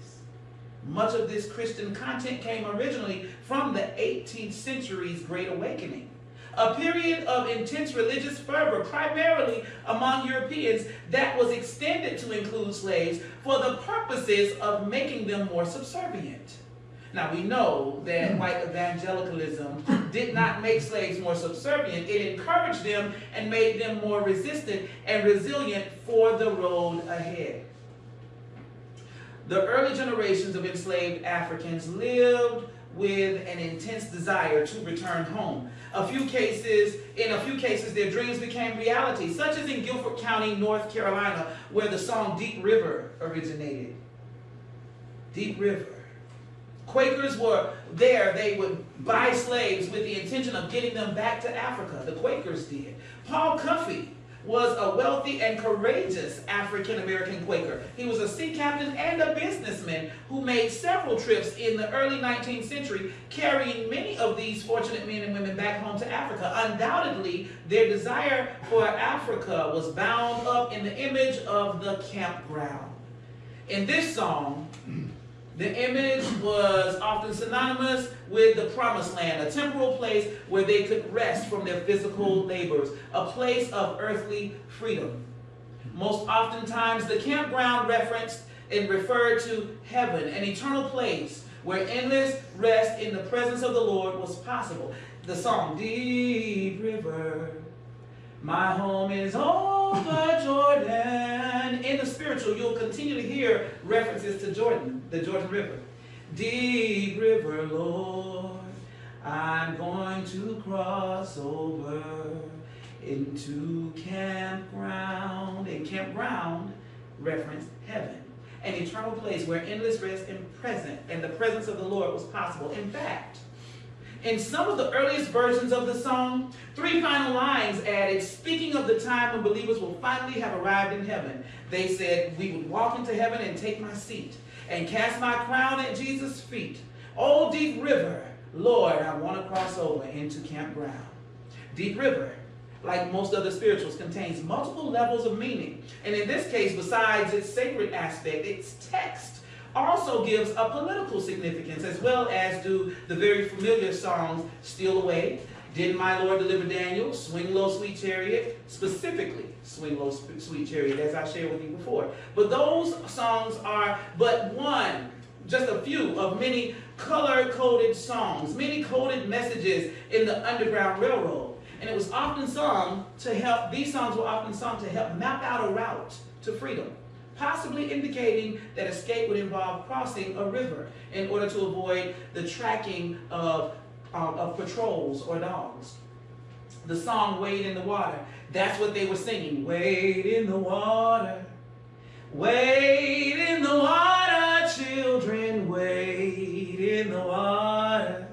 S2: Much of this Christian content came originally from the 18th century's Great Awakening, a period of intense religious fervor, primarily among Europeans, that was extended to include slaves for the purposes of making them more subservient. Now we know that white evangelicalism did not make slaves more subservient. It encouraged them and made them more resistant and resilient for the road ahead. The early generations of enslaved Africans lived with an intense desire to return home. In a few cases, their dreams became reality, such as in Guilford County, North Carolina, where the song Deep River originated. Deep River. Quakers were there. They would buy slaves with the intention of getting them back to Africa. The Quakers did. Paul Cuffey was a wealthy and courageous African-American Quaker. He was a sea captain and a businessman who made several trips in the early 19th century, carrying many of these fortunate men and women back home to Africa. Undoubtedly, their desire for Africa was bound up in the image of the campground. In this song, the image was often synonymous with the promised land, a temporal place where they could rest from their physical labors, a place of earthly freedom. Most oftentimes, the campground referenced and referred to heaven, an eternal place where endless rest in the presence of the Lord was possible. The song, Deep River, My home is over Jordan. In the spiritual, you'll continue to hear references to Jordan, the Jordan River. Deep river, Lord, I'm going to cross over into campground. And campground referenced heaven, an eternal place where endless rest and the presence of the Lord was possible. In fact, in some of the earliest versions of the song, 3 final lines added, speaking of the time when believers will finally have arrived in heaven. They said, we would walk into heaven and take my seat and cast my crown at Jesus' feet. Oh, deep river, Lord, I want to cross over into campground. Deep river, like most other spirituals, contains multiple levels of meaning. And in this case, besides its sacred aspect, its text also gives a political significance, as well as do the very familiar songs, Steal Away, Didn't My Lord Deliver Daniel, Swing Low, Sweet Chariot, specifically Swing Low, Sweet Chariot, as I shared with you before. But those songs are but one, just a few of many color-coded songs, many coded messages in the Underground Railroad. And it was often sung to help, these songs were often sung to help map out a route to freedom, possibly indicating that escape would involve crossing a river in order to avoid the tracking of patrols or dogs. The song, Wade in the Water, that's what they were singing. Wade in the water, wade in the water, children, wade in the water.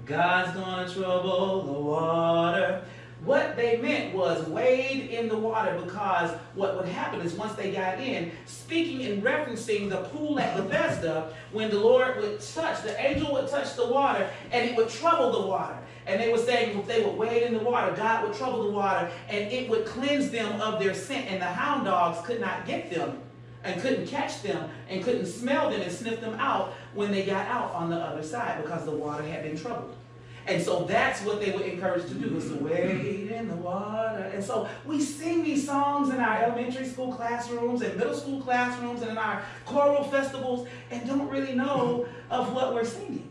S2: God's gonna trouble the water. What they meant was wade in the water, because what would happen is once they got in, speaking and referencing the pool at Bethesda, when the Lord would touch, the angel would touch the water and it would trouble the water. And they were saying if they would wade in the water, God would trouble the water and it would cleanse them of their sin. And the hound dogs could not get them and couldn't catch them and couldn't smell them and sniff them out when they got out on the other side, because the water had been troubled. And so that's what they were encouraged to do, was to wade in the water. And so we sing these songs in our elementary school classrooms and middle school classrooms and in our choral festivals and don't really know of what we're singing.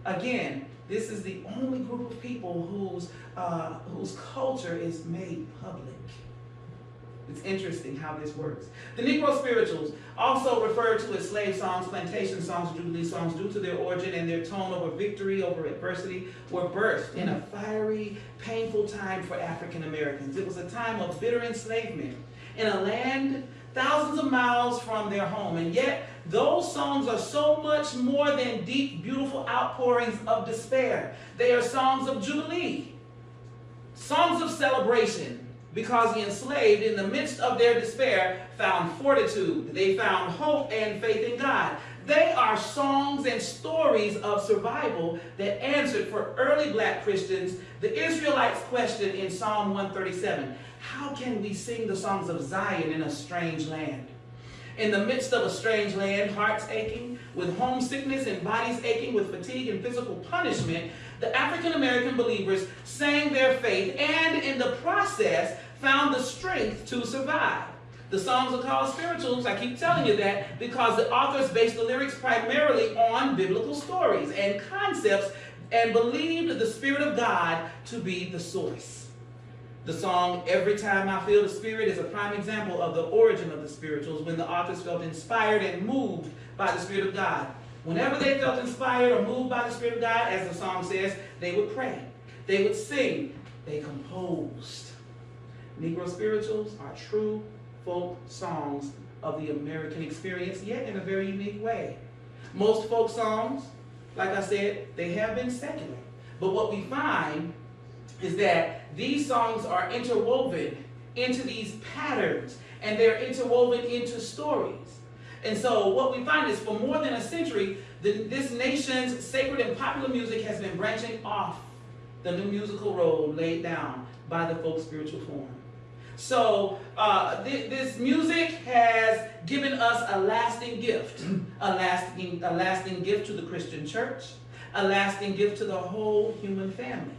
S2: Again, this is the only group of people whose culture is made public. It's interesting how this works. The Negro spirituals, also referred to as slave songs, plantation songs, jubilee songs, due to their origin and their tone over victory, over adversity, were birthed in a fiery, painful time for African Americans. It was a time of bitter enslavement in a land thousands of miles from their home. And yet, those songs are so much more than deep, beautiful outpourings of despair. They are songs of jubilee, songs of celebration, because the enslaved, in the midst of their despair, found fortitude. They found hope and faith in God. They are songs and stories of survival that answered for early black Christians the Israelites' question in Psalm 137. How can we sing the songs of Zion in a strange land? In the midst of a strange land, hearts aching with homesickness and bodies aching with fatigue and physical punishment, the African American believers sang their faith and in the process found the strength to survive. The songs are called spirituals, I keep telling you that, because the authors based the lyrics primarily on biblical stories and concepts and believed the Spirit of God to be the source. The song, Every Time I Feel the Spirit, is a prime example of the origin of the spirituals, when the authors felt inspired and moved by the Spirit of God. Whenever they felt inspired or moved by the Spirit of God, as the song says, they would pray, they would sing, they composed. Negro spirituals are true folk songs of the American experience, yet in a very unique way. Most folk songs, like I said, they have been secular. But what we find is that these songs are interwoven into these patterns, and they're interwoven into stories. And so what we find is for more than a century, this nation's sacred and popular music has been branching off the new musical road laid down by the folk spiritual form. So this music has given us a lasting gift, a lasting gift to the Christian church, a lasting gift to the whole human family.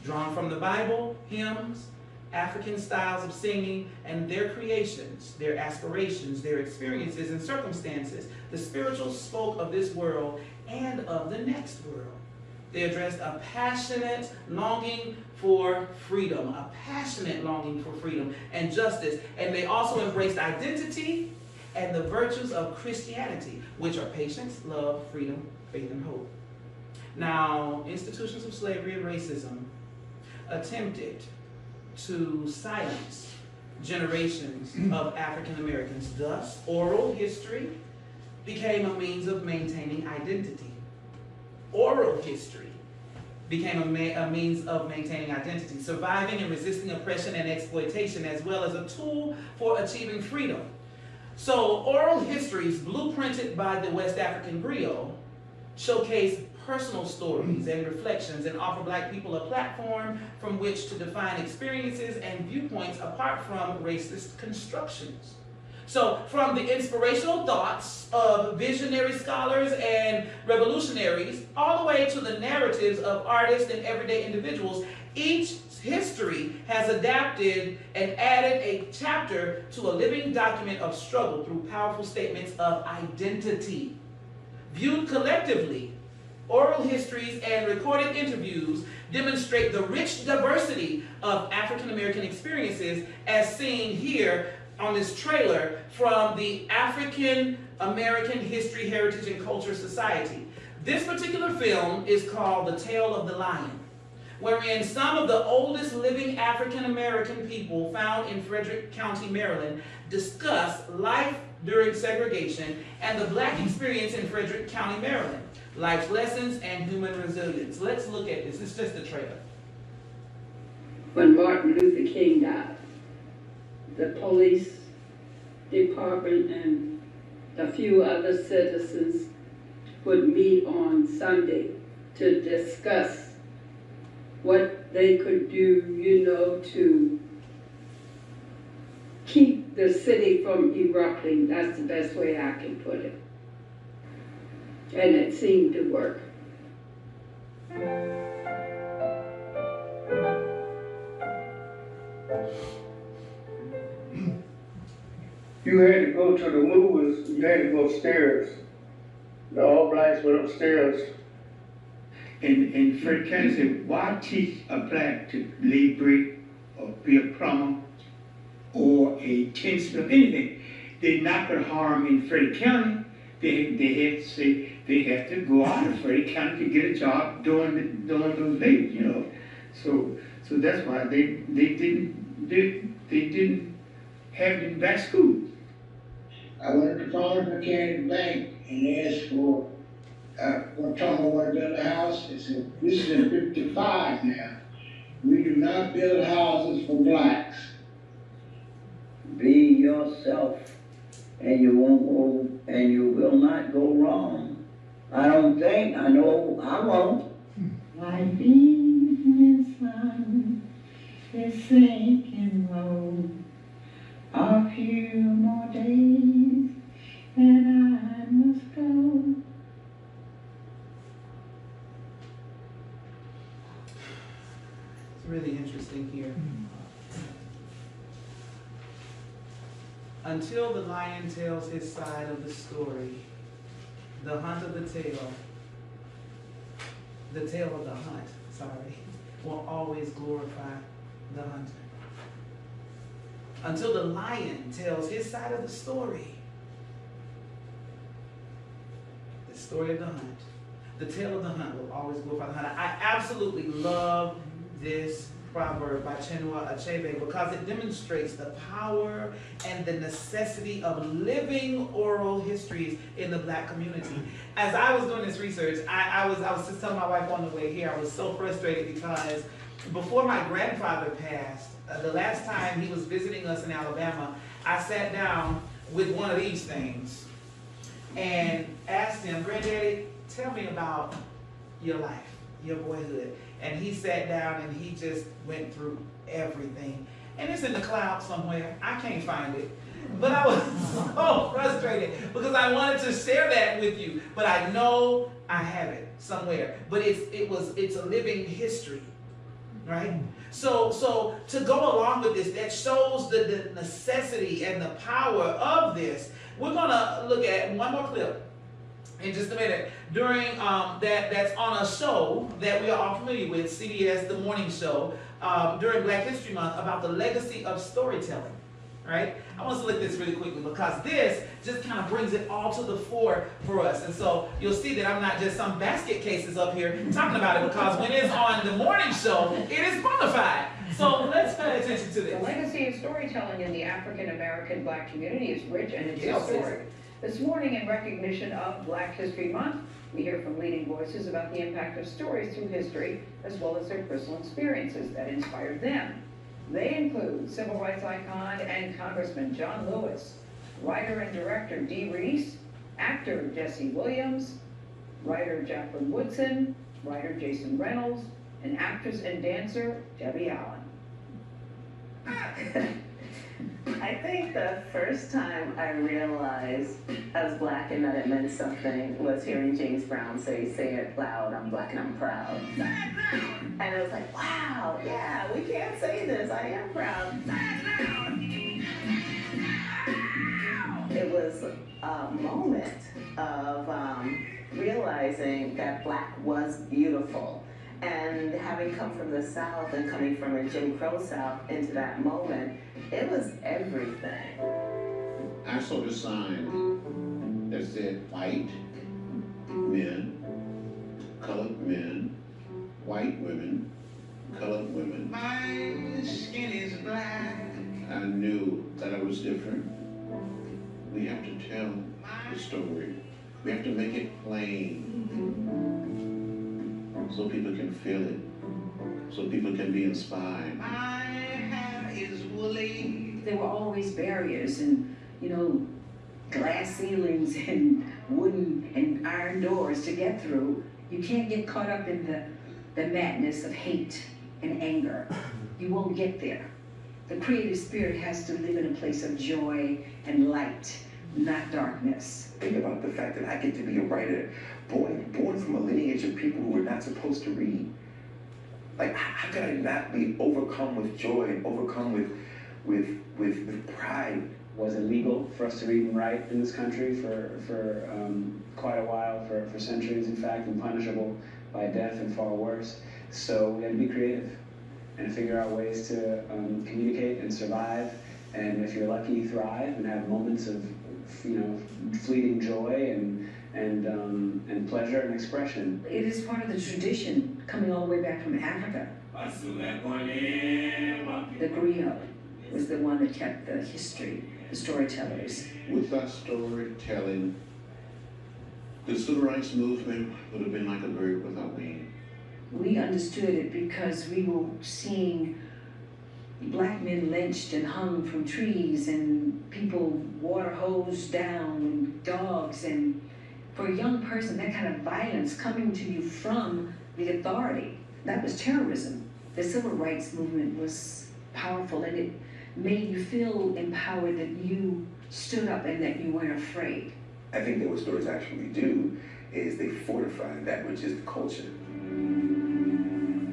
S2: Drawn from the Bible, hymns, African styles of singing, and their creations, their aspirations, their experiences and circumstances, the spirituals spoke of this world and of the next world. They addressed a passionate longing for freedom, and justice. And they also embraced identity and the virtues of Christianity, which are patience, love, freedom, faith, and hope. Now, institutions of slavery and racism attempted to silence generations of African Americans. Thus, oral history became a means of maintaining identity. Oral history became a means of maintaining identity, surviving and resisting oppression and exploitation, as well as a tool for achieving freedom. So oral histories, blueprinted by the West African griot, showcase personal stories and reflections and offer Black people a platform from which to define experiences and viewpoints apart from racist constructions. So from the inspirational thoughts of visionary scholars and revolutionaries, all the way to the narratives of artists and everyday individuals, each history has adapted and added a chapter to a living document of struggle through powerful statements of identity. Viewed collectively, oral histories and recorded interviews demonstrate the rich diversity of African American experiences, as seen here on this trailer from the African American History, Heritage, and Culture Society. This particular film is called The Tale of the Lion, wherein some of the oldest living African American people found in Frederick County, Maryland, discuss life during segregation and the Black experience in Frederick County, Maryland, life's lessons and human resilience. Let's look at this. It's just a trailer.
S5: When Martin Luther King died, the police department and a few other citizens would meet on Sunday to discuss what they could do, to keep the city from erupting. That's the best way I can put it. And it seemed to work.
S6: You had to go to the movies, you had to go upstairs. The All Blacks went upstairs.
S7: And Fred County said, why teach a Black to lay brick or be a plumber or a tinsmith, anything? They're not going to harm in Freddie County. They had to say they have to go out of Freddie County to get a job doing those labors, So that's why they didn't have it in black schools.
S6: I went to Farmers Mechanic Bank and asked for, one time I wanted to build a house. They said, this is in 55 now. We do not build houses for Blacks.
S8: Be yourself, and you won't go, and you will not go wrong. I know I won't.
S9: Like evening sun is sinking low, a few more days and I must go.
S2: It's really interesting here. Until the lion tells his side of the story, the hunt of the tale of the hunt, will always glorify the hunter. Until the lion tells his side of the story of the hunt, the tale of the hunt will always glorify the hunter. I absolutely love this proverb by Chinua Achebe because it demonstrates the power and the necessity of living oral histories in the Black community. As I was doing this research, I was just telling my wife on the way here, I was so frustrated because before my grandfather passed, the last time he was visiting us in Alabama, I sat down with one of these things and asked him, Granddaddy, tell me about your life, your boyhood. And he sat down and he just went through everything. And it's in the cloud somewhere. I can't find it. But I was so frustrated because I wanted to share that with you. But I know I have it somewhere. But it's a living history, right? So to go along with this, that shows the necessity and the power of this. We're gonna look at one more clip. in just a minute, during that's on a show that we are all familiar with, CBS, The Morning Show, during Black History Month, about the legacy of storytelling, right? I want us to look at this really quickly because this just kind of brings it all to the fore for us. And so you'll see that I'm not just some basket cases up here talking about it, because when it's on The Morning Show, it is bona fide. So let's pay attention to
S10: The
S2: this.
S10: legacy of storytelling in the African American Black community is rich and it's historic. This morning, in recognition of Black History Month, we hear from leading voices about the impact of stories through history, as well as their personal experiences that inspired them. They include civil rights icon and Congressman John Lewis, writer and director Dee Reese, actor Jesse Williams, writer Jacqueline Woodson, writer Jason Reynolds, and actress and dancer Debbie Allen.
S11: I think the first time I realized I was Black and that it meant something was hearing James Brown say it loud, I'm Black and I'm proud. And it was like, wow, yeah, we can't say this, I am proud. It was a moment of realizing that Black was beautiful. And having come from the South and coming from a Jim Crow South into that moment, it was everything.
S4: I saw the sign that said white men, colored men, white women, colored women.
S2: My skin is black.
S4: I knew that I was different. We have to tell the story. We have to make it plain so people can feel it, so people can be inspired.
S2: My hair is woolly.
S12: There were always barriers and, glass ceilings and wooden and iron doors to get through. You can't get caught up in the madness of hate and anger. You won't get there. The creative spirit has to live in a place of joy and light, not darkness.
S13: Think about the fact that I get to be a writer born from a lineage of people who were not supposed to read. Like, how could I not be overcome with joy and overcome with pride?
S14: Was it legal for us to read and write in this country for quite a while, for centuries in fact, and punishable by death and far worse. So we had to be creative and figure out ways to communicate and survive, and if you're lucky, thrive and have moments of fleeting joy and pleasure and expression.
S12: It is part of the tradition coming all the way back from Africa. The griot was the one that kept the history, the storytellers.
S4: Without storytelling, the civil rights movement would have been like a bird without wings.
S12: We understood it because we were seeing Black men lynched and hung from trees and people water hosed down and dogs, and for a young person that kind of violence coming to you from the authority, that was terrorism. The civil rights movement was powerful and it made you feel empowered that you stood up and that you weren't afraid.
S13: I think that what stories actually do is they fortify that which is the culture.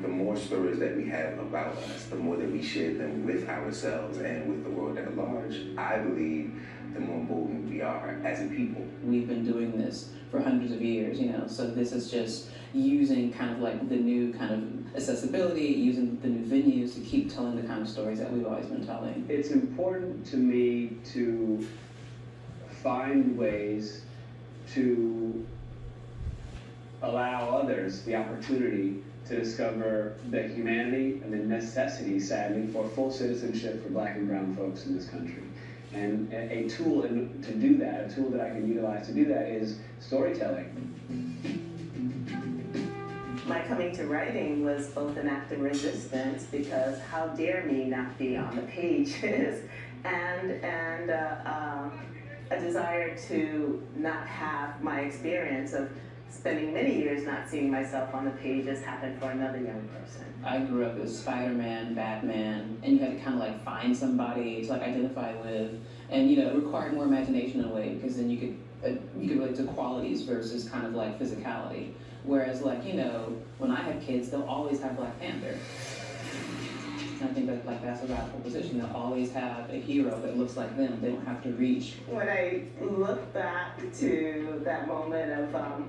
S13: The more stories that we have about us, the more that we share them with ourselves and with the world at large, I believe the more emboldened we are as a people.
S11: We've been doing this for hundreds of years, so this is just using kind of like the new kind of accessibility, using the new venues to keep telling the kind of stories that we've always been telling.
S14: It's important to me to find ways to allow others the opportunity to discover the humanity and the necessity, sadly, for full citizenship for Black and brown folks in this country. And a tool to do that, a tool that I can utilize to do that is storytelling.
S11: My coming to writing was both an act of resistance because how dare me not be on the pages, and a desire to not have my experience of spending many years not seeing myself on the pages happen for another young person. I grew up as Spider-Man, Batman, and you had to kind of like find somebody to like identify with, and it required more imagination in a way because then you could relate to qualities versus kind of like physicality. Whereas like when I have kids, they'll always have Black Panther.
S15: And I think that like that's a radical position. They'll always have a hero that looks like them. They don't have to reach.
S11: When I look back to that moment of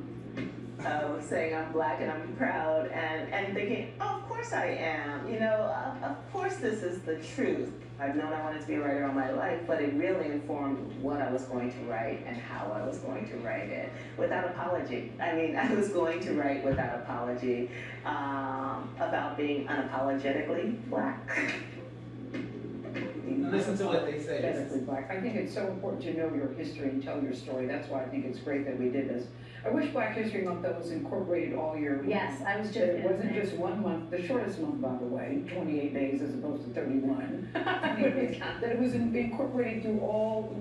S11: saying I'm Black and I'm proud and thinking, oh, of course I am, you know, of course this is the truth. I've known I wanted to be a writer all my life, but it really informed what I was going to write and how I was going to write it without apology. I mean, I was going to write without apology about being unapologetically Black.
S2: Listen to what they say.
S10: Genetically Black. I think it's so important to know your history and tell your story. That's why I think it's great that we did this. I wish Black History Month, though, was incorporated all year.
S16: Yes, I was just.
S10: It wasn't just 1 month, the shortest month, by the way, 28 days as opposed to 31. That it was incorporated through all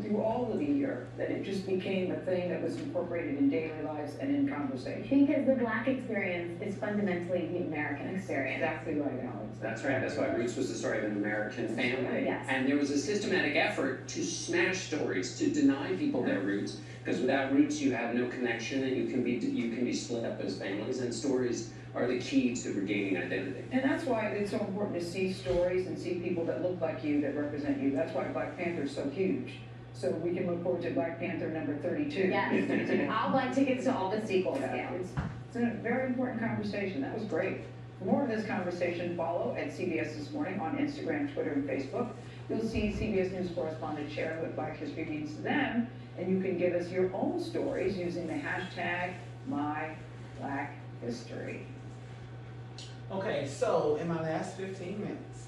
S10: of the year. That it just became a thing that was incorporated in daily lives and in conversation.
S16: Because the Black experience is fundamentally the American experience.
S10: Exactly right, Alex.
S17: That's right. That's why Roots was the story of an American family.
S16: Yes.
S17: And there was a systematic effort to smash stories, to deny people their roots, because without roots you have no connection, and you can be split up as families. And stories are the key to regaining identity.
S10: And that's why it's so important to see stories and see people that look like you, that represent you. That's why Black Panther is so huge. So we can look forward to Black Panther number 32.
S16: Yes. I'll buy tickets to all the sequels.
S10: Yeah. It's a very important conversation. That was great. For more of this conversation, follow at CBS This Morning on Instagram, Twitter, and Facebook. You'll see CBS News correspondents sharing what Black history means to them, and you can give us your own stories using the hashtag #MyBlackHistory.
S2: Okay, so in my last 15 minutes,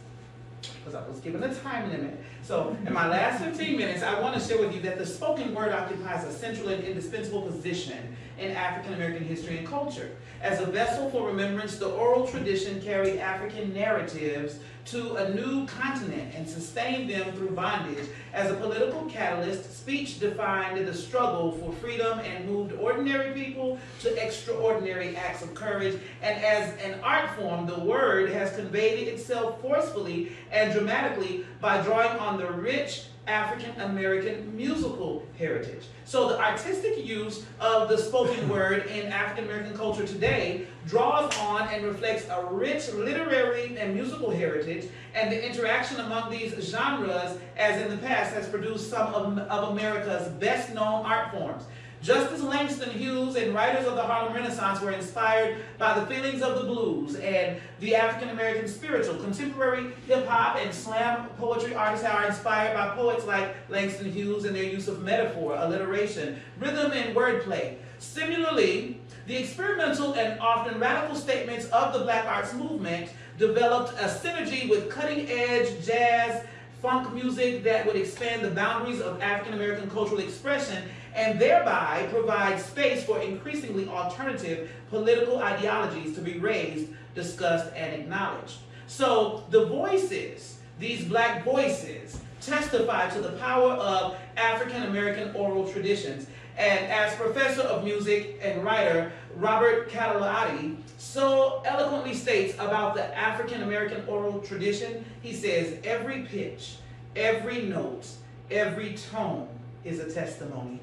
S2: because I was given a time limit, so in my last 15 minutes, I want to share with you that the spoken word occupies a central and indispensable position in African American history and culture. As a vessel for remembrance, the oral tradition carried African narratives to a new continent and sustained them through bondage. As a political catalyst, speech defined the struggle for freedom and moved ordinary people to extraordinary acts of courage. And as an art form, the word has conveyed itself forcefully and dramatically by drawing on the rich African American musical heritage. So the artistic use of the spoken word in African American culture today draws on and reflects a rich literary and musical heritage, and the interaction among these genres, as in the past, has produced some of America's best known art forms. Just as Langston Hughes and writers of the Harlem Renaissance were inspired by the feelings of the blues and the African American spiritual, contemporary hip hop and slam poetry artists are inspired by poets like Langston Hughes and their use of metaphor, alliteration, rhythm, and wordplay. Similarly, the experimental and often radical statements of the Black arts movement developed a synergy with cutting-edge jazz, funk music that would expand the boundaries of African American cultural expression and thereby provide space for increasingly alternative political ideologies to be raised, discussed, and acknowledged. So the voices, these Black voices, testify to the power of African American oral traditions. And as professor of music and writer Robert Catalati so eloquently states about the African American oral tradition, he says, every pitch, every note, every tone is a testimony.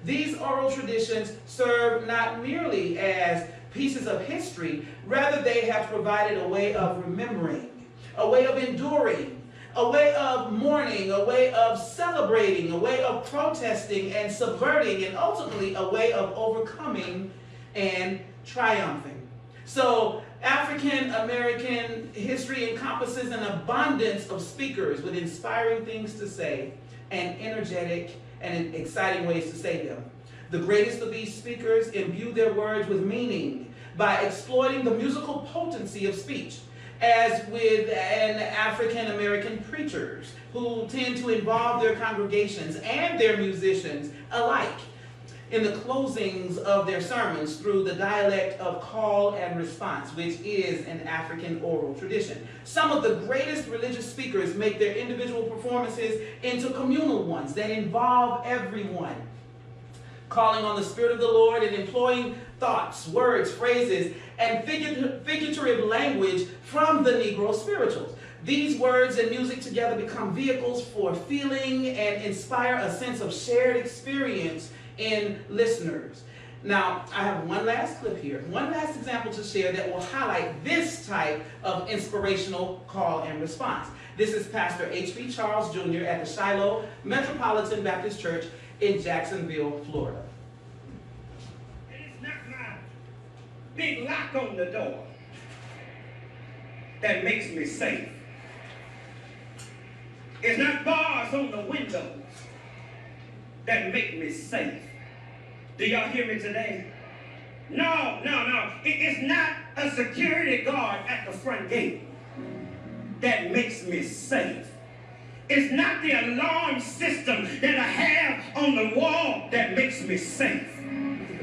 S2: These oral traditions serve not merely as pieces of history, rather they have provided a way of remembering, a way of enduring, a way of mourning, a way of celebrating, a way of protesting and subverting, and ultimately a way of overcoming and triumphing. So African American history encompasses an abundance of speakers with inspiring things to say and energetic and exciting ways to say them. The greatest of these speakers imbue their words with meaning by exploiting the musical potency of speech, as with African American preachers who tend to involve their congregations and their musicians alike in the closings of their sermons through the dialect of call and response, which is an African oral tradition. Some of the greatest religious speakers make their individual performances into communal ones that involve everyone, calling on the Spirit of the Lord and employing thoughts, words, phrases, and figurative language from the Negro spirituals. These words and music together become vehicles for feeling and inspire a sense of shared experience in listeners. Now, I have one last clip here, one last example to share that will highlight this type of inspirational call and response. This is Pastor H.B. Charles Jr. at the Shiloh Metropolitan Baptist Church in Jacksonville, Florida.
S18: And it's not my big lock on the door that makes me safe. It's not bars on the windows that make me safe. Do y'all hear me today? No. It's not a security guard at the front gate that makes me safe. It's not the alarm system that I have on the wall that makes me safe.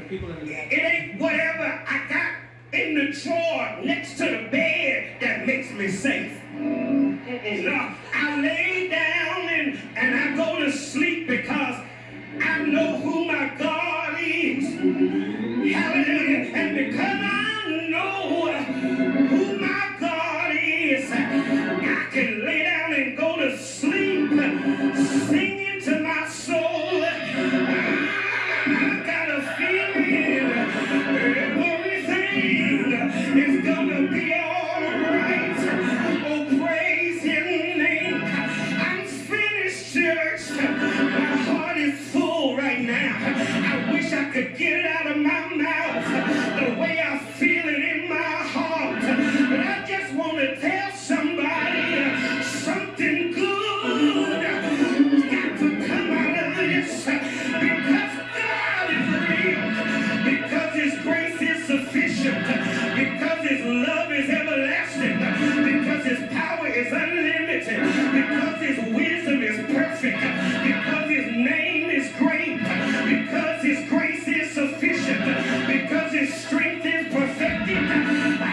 S18: It ain't whatever I got in the drawer next to the bed that makes me safe. No, I lay down and I go to sleep because I know who my God is. Hallelujah. And because I know who my God is, I can lay down and go to sleep singing to my soul. I got a feeling everything is gonna be all right. Oh, praise his name. I'm finished, church. My heart is full right now. I wish I could get it out of my mouth the way I feel it in my heart. But I just want to tell somebody something good got to come out of this, because God is real, because his grace is sufficient, because his love is everlasting, because his power is unlimited, because his wisdom is perfect, because his name is great, because his grace is sufficient, because his strength is perfected. I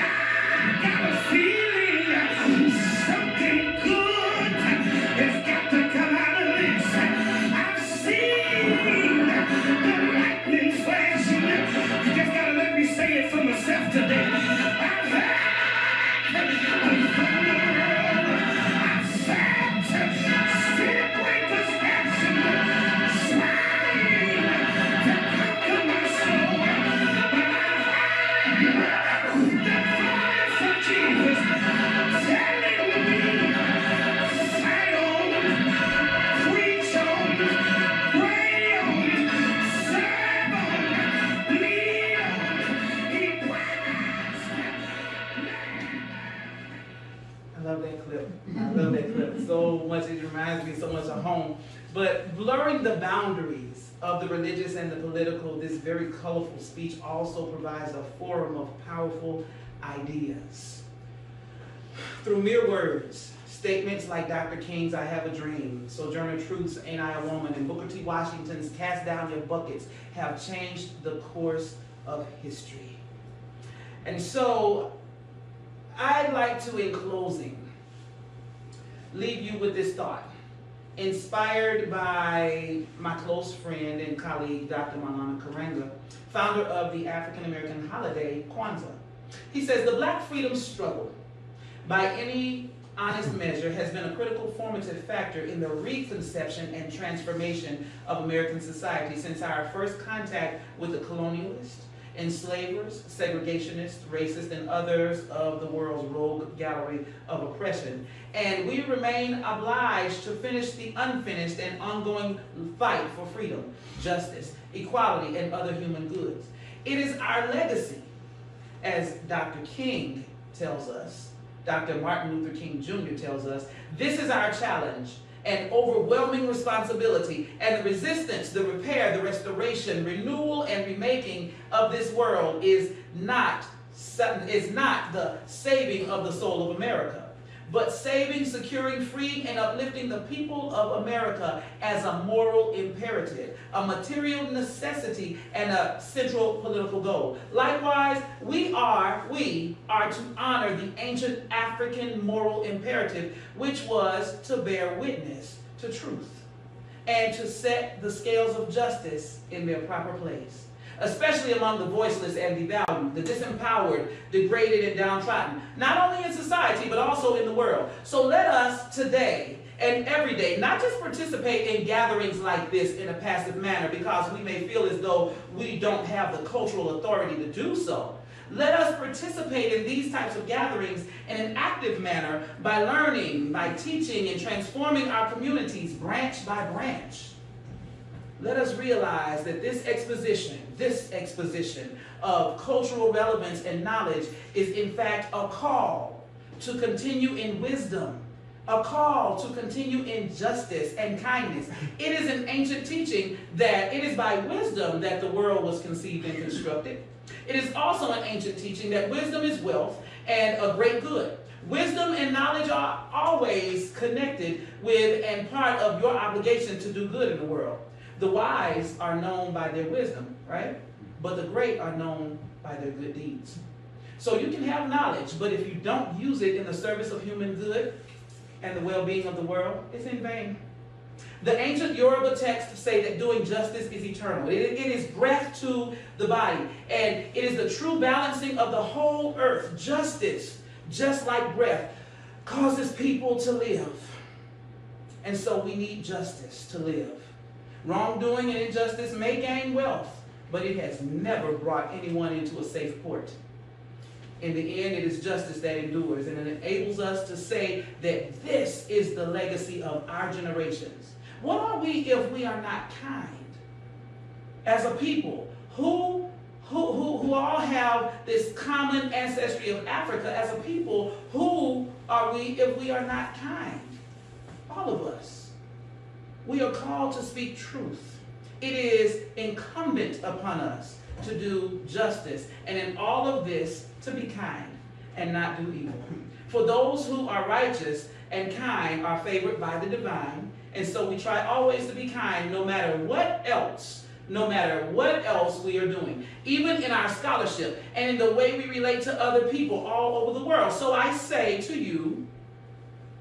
S18: got a feeling something good has got to come out of this. I've seen the lightning flashing. You just gotta let me say it for myself today. I've heard the thunder roll. I've sat city breakers action, trying to conquer my soul. But I've heard the voice of Jesus telling me, fight on, preach on, pray on, serve on, lead on. He promised.
S2: I love that clip. I love that clip so much. It reminds me so much of home. But blurring the boundaries of the religious and the political, this very colorful speech also provides a forum of powerful ideas. Through mere words, statements like Dr. King's I Have a Dream, Sojourner Truth's Ain't I a Woman, and Booker T. Washington's Cast Down Your Buckets have changed the course of history. And so I'd like to, in closing, leave you with this thought, inspired by my close friend and colleague, Dr. Maulana Karenga, founder of the African American holiday, Kwanzaa. He says, the Black freedom struggle, by any honest measure, has been a critical formative factor in the reconception and transformation of American society since our first contact with the colonialists, enslavers, segregationists, racists, and others of the world's rogue gallery of oppression. And we remain obliged to finish the unfinished and ongoing fight for freedom, justice, equality, and other human goods. It is our legacy, as Dr. King tells us, Dr. Martin Luther King Jr. tells us, this is our challenge and overwhelming responsibility, and the resistance, the repair, the restoration, renewal, and remaking of this world is not the saving of the soul of America, but saving, securing, freeing, and uplifting the people of America as a moral imperative, a material necessity, and a central political goal. Likewise, we are to honor the ancient African moral imperative, which was to bear witness to truth and to set the scales of justice in their proper place, especially among the voiceless and devalued, the disempowered, degraded, and downtrodden, not only in society, but also in the world. So let us today and every day, not just participate in gatherings like this in a passive manner because we may feel as though we don't have the cultural authority to do so. Let us participate in these types of gatherings in an active manner by learning, by teaching, and transforming our communities branch by branch. Let us realize that this exposition of cultural relevance and knowledge is in fact a call to continue in wisdom, a call to continue in justice and kindness. It is an ancient teaching that it is by wisdom that the world was conceived and constructed. It is also an ancient teaching that wisdom is wealth and a great good. Wisdom and knowledge are always connected with and part of your obligation to do good in the world. The wise are known by their wisdom, right? But the great are known by their good deeds. So you can have knowledge, but if you don't use it in the service of human good and the well-being of the world, it's in vain. The ancient Yoruba texts say that doing justice is eternal. It is breath to the body, and it is the true balancing of the whole earth. Justice, just like breath, causes people to live. And so we need justice to live. Wrongdoing and injustice may gain wealth, but it has never brought anyone into a safe port. In the end, it is justice that endures, and it enables us to say that this is the legacy of our generations. What are we if we are not kind? As a people who all have this common ancestry of Africa, as a people, who are we if we are not kind? All of us. We are called to speak truth. It is incumbent upon us to do justice, and in all of this, to be kind and not do evil. For those who are righteous and kind are favored by the divine, and so we try always to be kind no matter what else we are doing, even in our scholarship and in the way we relate to other people all over the world. So I say to you,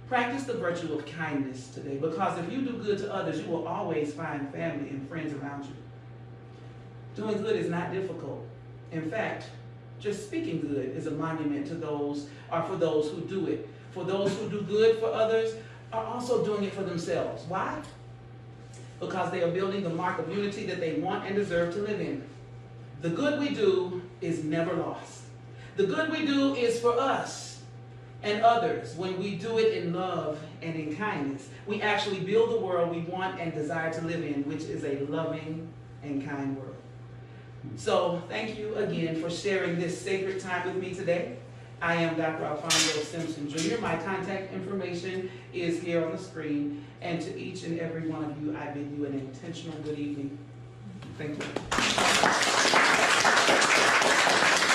S2: practice the virtue of kindness today, because if you do good to others, you will always find family and friends around you. Doing good is not difficult. In fact, just speaking good is a monument to those, or for those who do it. For those who do good for others are also doing it for themselves. Why? Because they are building the mark of unity that they want and deserve to live in. The good we do is never lost. The good we do is for us and others. When we do it in love and in kindness, we actually build the world we want and desire to live in, which is a loving and kind world. So thank you again for sharing this sacred time with me today. I am Dr. Alphonso Simpson, Jr. My contact information is here on the screen. And to each and every one of you, I bid you an intentional good evening. Thank you.